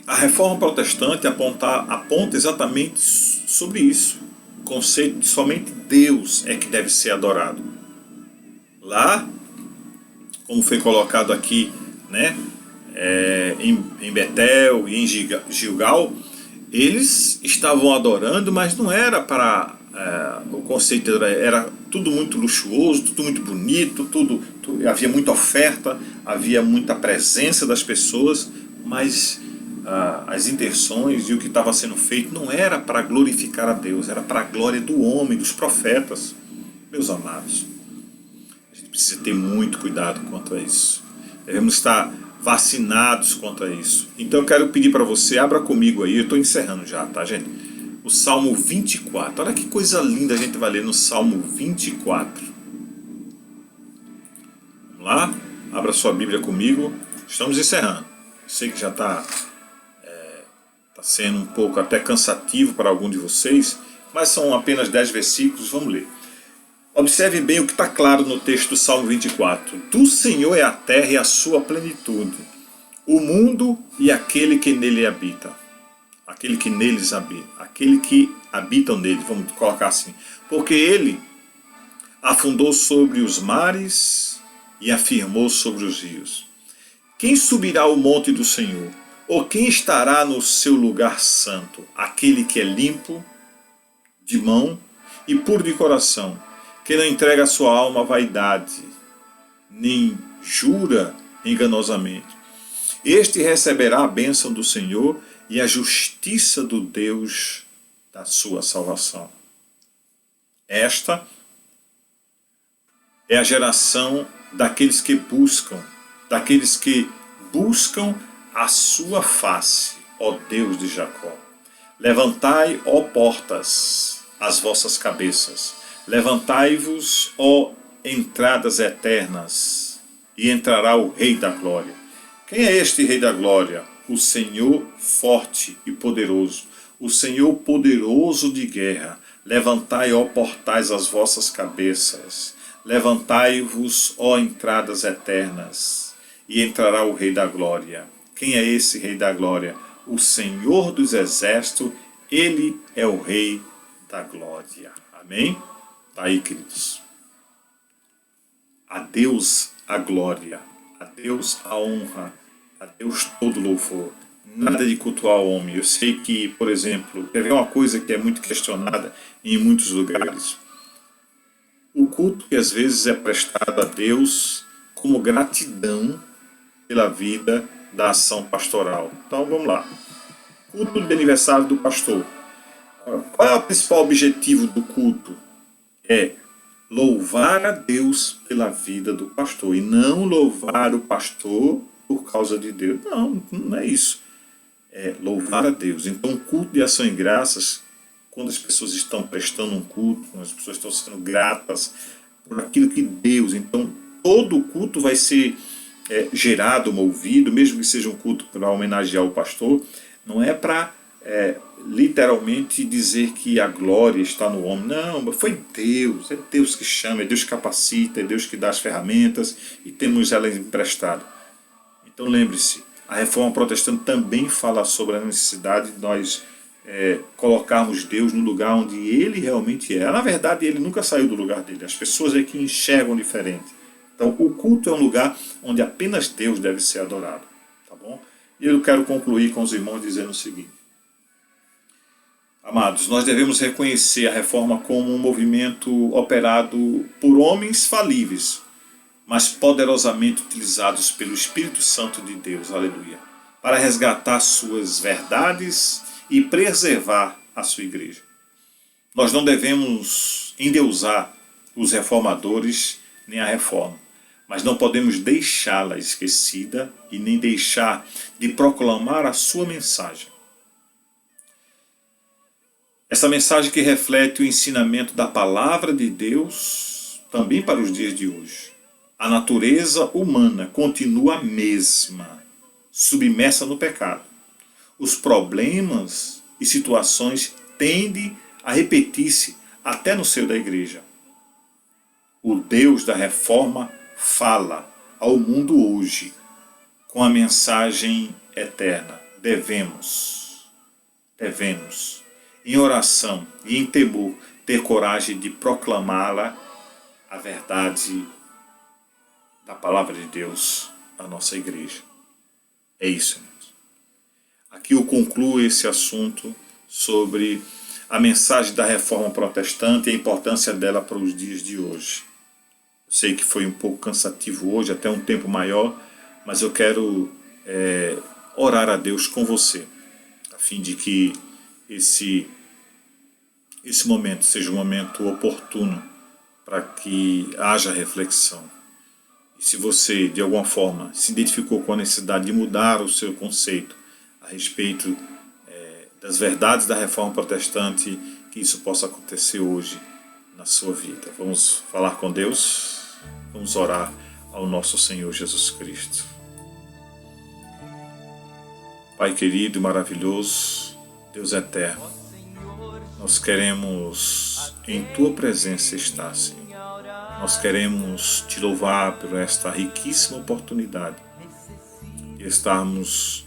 a reforma protestante aponta exatamente sobre isso. O conceito de somente Deus é que deve ser adorado. Lá, como foi colocado aqui, né, em Betel e em Gilgal, eles estavam adorando, mas não era para... o conceito era tudo muito luxuoso, tudo muito bonito, havia muita oferta, havia muita presença das pessoas, mas as intenções e o que estava sendo feito não era para glorificar a Deus, era para a glória do homem, dos profetas. Meus amados, a gente precisa ter muito cuidado quanto a isso. Devemos estar vacinados contra isso. Então eu quero pedir para você, abra comigo aí, eu estou encerrando já, tá, gente? O Salmo 24. Olha que coisa linda a gente vai ler no Salmo 24. Vamos lá? Abra sua Bíblia comigo. Estamos encerrando. Eu sei que já está sendo um pouco até cansativo para algum de vocês, mas são apenas 10 versículos. Vamos ler. Observe bem o que está claro no texto do Salmo 24. Do Senhor é a terra e a sua plenitude, o mundo e aquele que nele habita. Aquele que neles habita, aquele que habitam nele, vamos colocar assim. Porque ele afundou sobre os mares e afirmou sobre os rios. Quem subirá ao monte do Senhor? Ou quem estará no seu lugar santo? Aquele que é limpo de mão e puro de coração, que não entrega a sua alma à vaidade, nem jura enganosamente. Este receberá a bênção do Senhor e a justiça do Deus da sua salvação. Esta é a geração daqueles que buscam a sua face, ó Deus de Jacó. Levantai, ó portas, as vossas cabeças. Levantai-vos, ó entradas eternas, e entrará o Rei da Glória. Quem é este Rei da Glória? O Senhor forte e poderoso, o Senhor poderoso de guerra. Levantai, ó portais, as vossas cabeças. Levantai-vos, ó entradas eternas, e entrará o Rei da Glória. Quem é esse Rei da Glória? O Senhor dos Exércitos, Ele é o Rei da Glória. Amém? Está aí, queridos. A Deus a glória, a Deus a honra, a Deus todo louvor. Nada de cultuar o homem. Eu sei que, por exemplo, quer ver uma coisa que é muito questionada em muitos lugares? O culto que às vezes é prestado a Deus como gratidão pela vida da ação pastoral. Então vamos lá. Culto de aniversário do pastor. Qual é o principal objetivo do culto? É louvar a Deus pela vida do pastor e não louvar o pastor por causa de Deus. Não, não é isso. É louvar a Deus. Então, o culto de ação e graças, quando as pessoas estão prestando um culto, quando as pessoas estão sendo gratas por aquilo que Deus, então todo o culto vai ser gerado, movido, mesmo que seja um culto para homenagear o pastor, não é para literalmente dizer que a glória está no homem. Não, foi Deus, é Deus que chama, é Deus que capacita, é Deus que dá as ferramentas e temos elas emprestadas. Então lembre-se, a Reforma Protestante também fala sobre a necessidade de nós colocarmos Deus no lugar onde Ele realmente é. Na verdade, Ele nunca saiu do lugar dele. As pessoas é que enxergam diferente. Então, o culto é um lugar onde apenas Deus deve ser adorado. Tá bom? E eu quero concluir com os irmãos dizendo o seguinte. Amados, nós devemos reconhecer a Reforma como um movimento operado por homens falíveis, mas poderosamente utilizados pelo Espírito Santo de Deus, aleluia, para resgatar suas verdades e preservar a sua igreja. Nós não devemos endeusar os reformadores nem a reforma, mas não podemos deixá-la esquecida e nem deixar de proclamar a sua mensagem. Essa mensagem que reflete o ensinamento da palavra de Deus também para os dias de hoje. A natureza humana continua a mesma, submersa no pecado. Os problemas e situações tendem a repetir-se até no seio da igreja. O Deus da reforma fala ao mundo hoje com a mensagem eterna. Devemos, em oração e em temor, ter coragem de proclamá-la, a verdade da palavra de Deus à nossa igreja. É isso, irmãos. Aqui eu concluo esse assunto sobre a mensagem da Reforma Protestante e a importância dela para os dias de hoje. Eu sei que foi um pouco cansativo hoje, até um tempo maior, mas eu quero orar a Deus com você, a fim de que esse momento seja um momento oportuno para que haja reflexão. E se você, de alguma forma, se identificou com a necessidade de mudar o seu conceito a respeito das verdades da Reforma Protestante, que isso possa acontecer hoje na sua vida. Vamos falar com Deus, vamos orar ao nosso Senhor Jesus Cristo. Pai querido e maravilhoso, Deus eterno, nós queremos em Tua presença estar, Senhor. Nós queremos Te louvar por esta riquíssima oportunidade de estarmos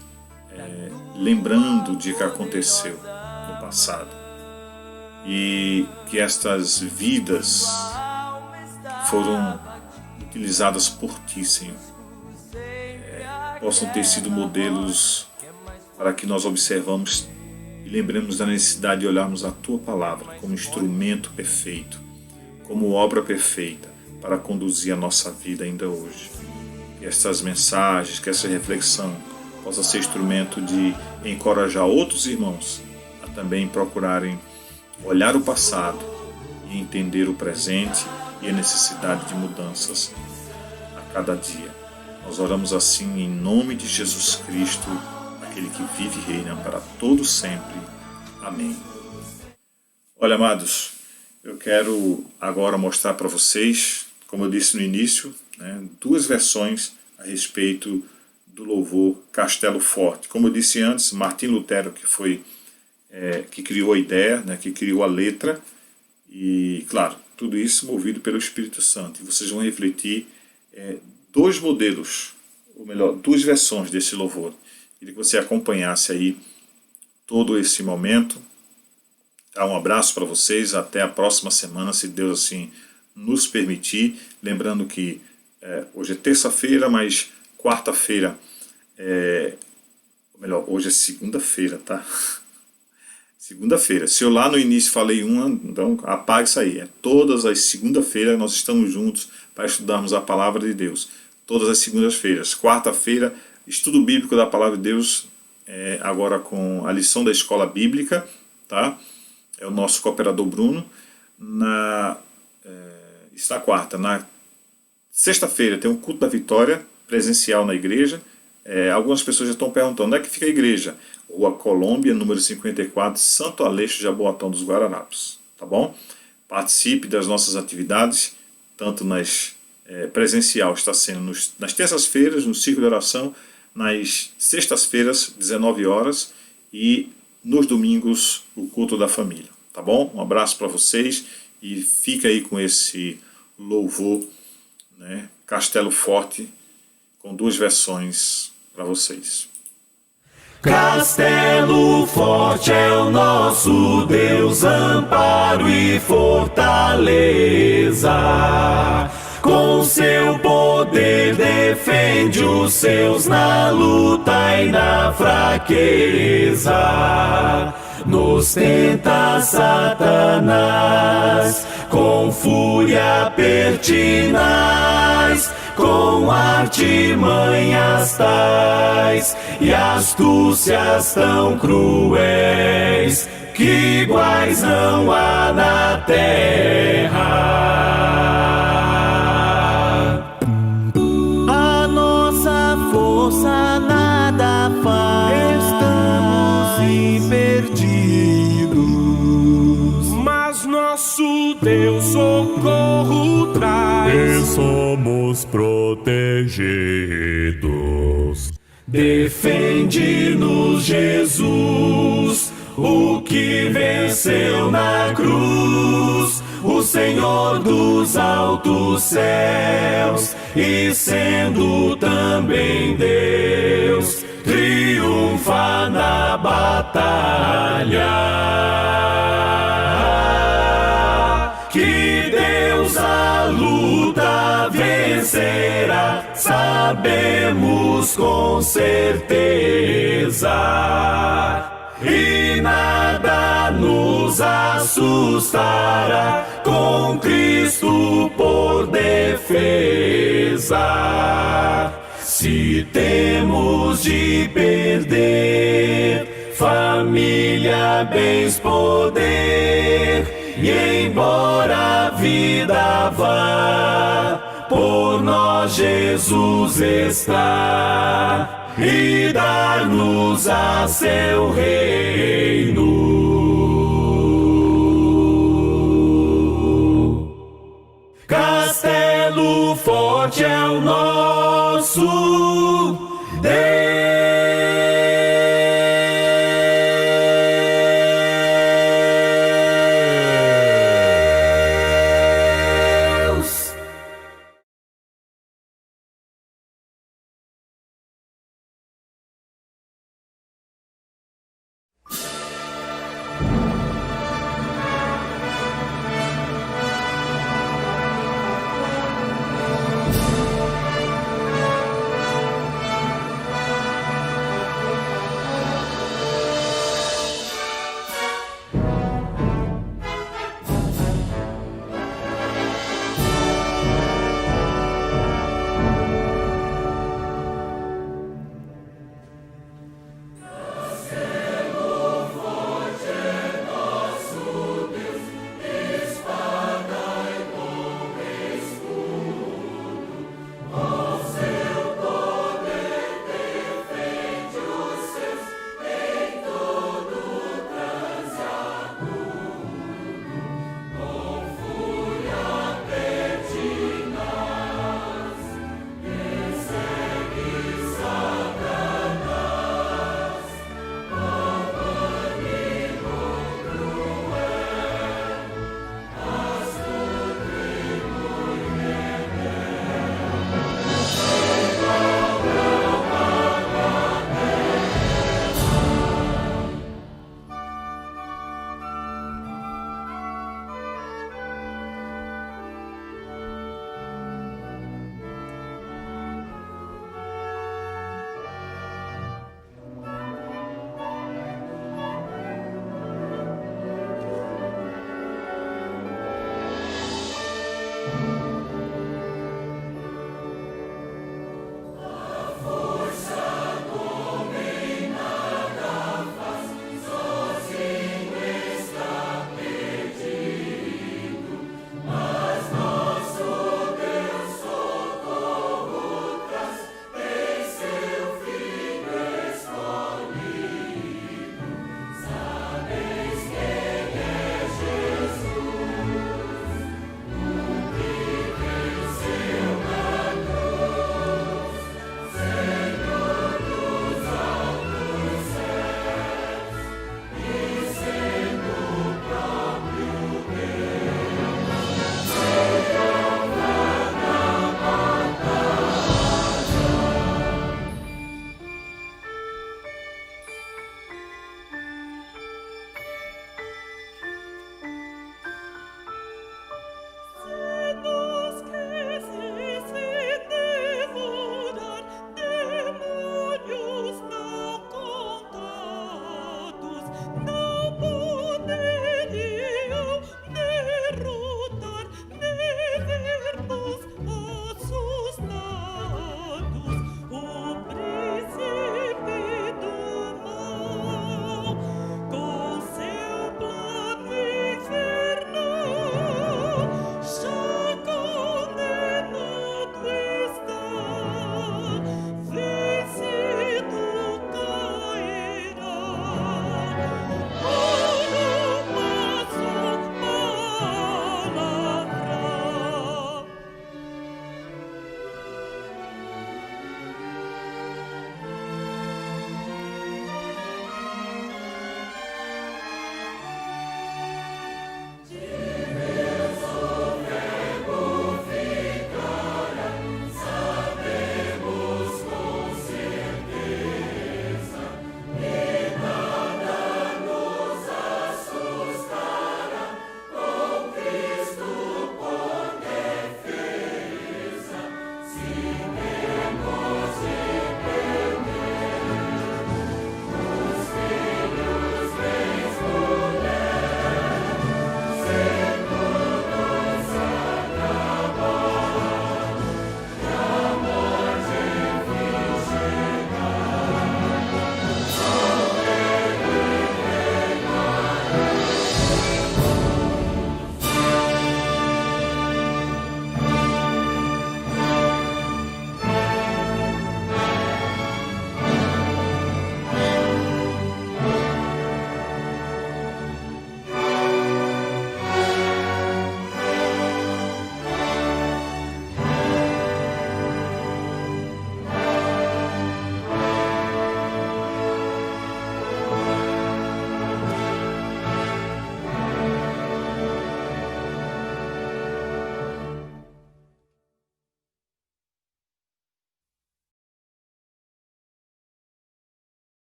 lembrando de que aconteceu no passado e que estas vidas foram utilizadas por Ti, Senhor, possam ter sido modelos para que nós observamos e lembremos da necessidade de olharmos a Tua palavra como instrumento perfeito, como obra perfeita para conduzir a nossa vida ainda hoje. Que estas mensagens, que essa reflexão possa ser instrumento de encorajar outros irmãos a também procurarem olhar o passado e entender o presente e a necessidade de mudanças a cada dia. Nós oramos assim em nome de Jesus Cristo, aquele que vive e reina para todo sempre. Amém. Olha, amados, eu quero agora mostrar para vocês, como eu disse no início, duas versões a respeito do louvor Castelo Forte. Como eu disse antes, Martim Lutero, que criou a ideia, que criou a letra, e, claro, tudo isso movido pelo Espírito Santo. E vocês vão refletir dois modelos, ou melhor, duas versões desse louvor. Queria que você acompanhasse aí todo esse momento. Um abraço para vocês, até a próxima semana, se Deus assim nos permitir. Lembrando que hoje é terça-feira, mas quarta-feira, ou melhor, hoje é segunda-feira, tá? Segunda-feira. Se eu lá no início falei então apague isso aí. Todas as segunda-feiras nós estamos juntos para estudarmos a palavra de Deus. Todas as segundas-feiras. Quarta-feira, estudo bíblico da palavra de Deus, agora com a lição da escola bíblica, tá? É o nosso cooperador Bruno. Na está quarta. Na sexta-feira tem um culto da vitória presencial na igreja. Algumas pessoas já estão perguntando onde é que fica a igreja. Rua Colômbia, número 54, Santo Aleixo, Jaboatão dos Guararapes. Tá bom? Participe das nossas atividades, tanto presencial está sendo nas terças-feiras, no círculo de oração, nas sextas-feiras, 19 horas, e nos domingos, o culto da família. Tá bom? Um abraço para vocês e fica aí com esse louvor, né? Castelo Forte, com 2 versões para vocês. Castelo forte é o nosso Deus, amparo e fortaleza. Com seu poder defende os seus na luta e na fraqueza. Nos tenta Satanás com fúria pertinaz, com artimanhas tais e astúcias tão cruéis que iguais não há na terra. A nossa força nada faz, estamos perdidos, mas nosso Deus socorro traz e somos protegidos. Defende-nos, Jesus, o que venceu na cruz, o Senhor dos altos céus, e sendo também Deus, triunfa na batalha. Que Deus a luta vencerá, sabemos com certeza, e nada nos assustará, com Cristo por defesa. Se temos de perder família, bens, poder, e embora a vida vá, por nós Jesus está, e dar-nos a seu reino. Castelo forte é o nosso Deus.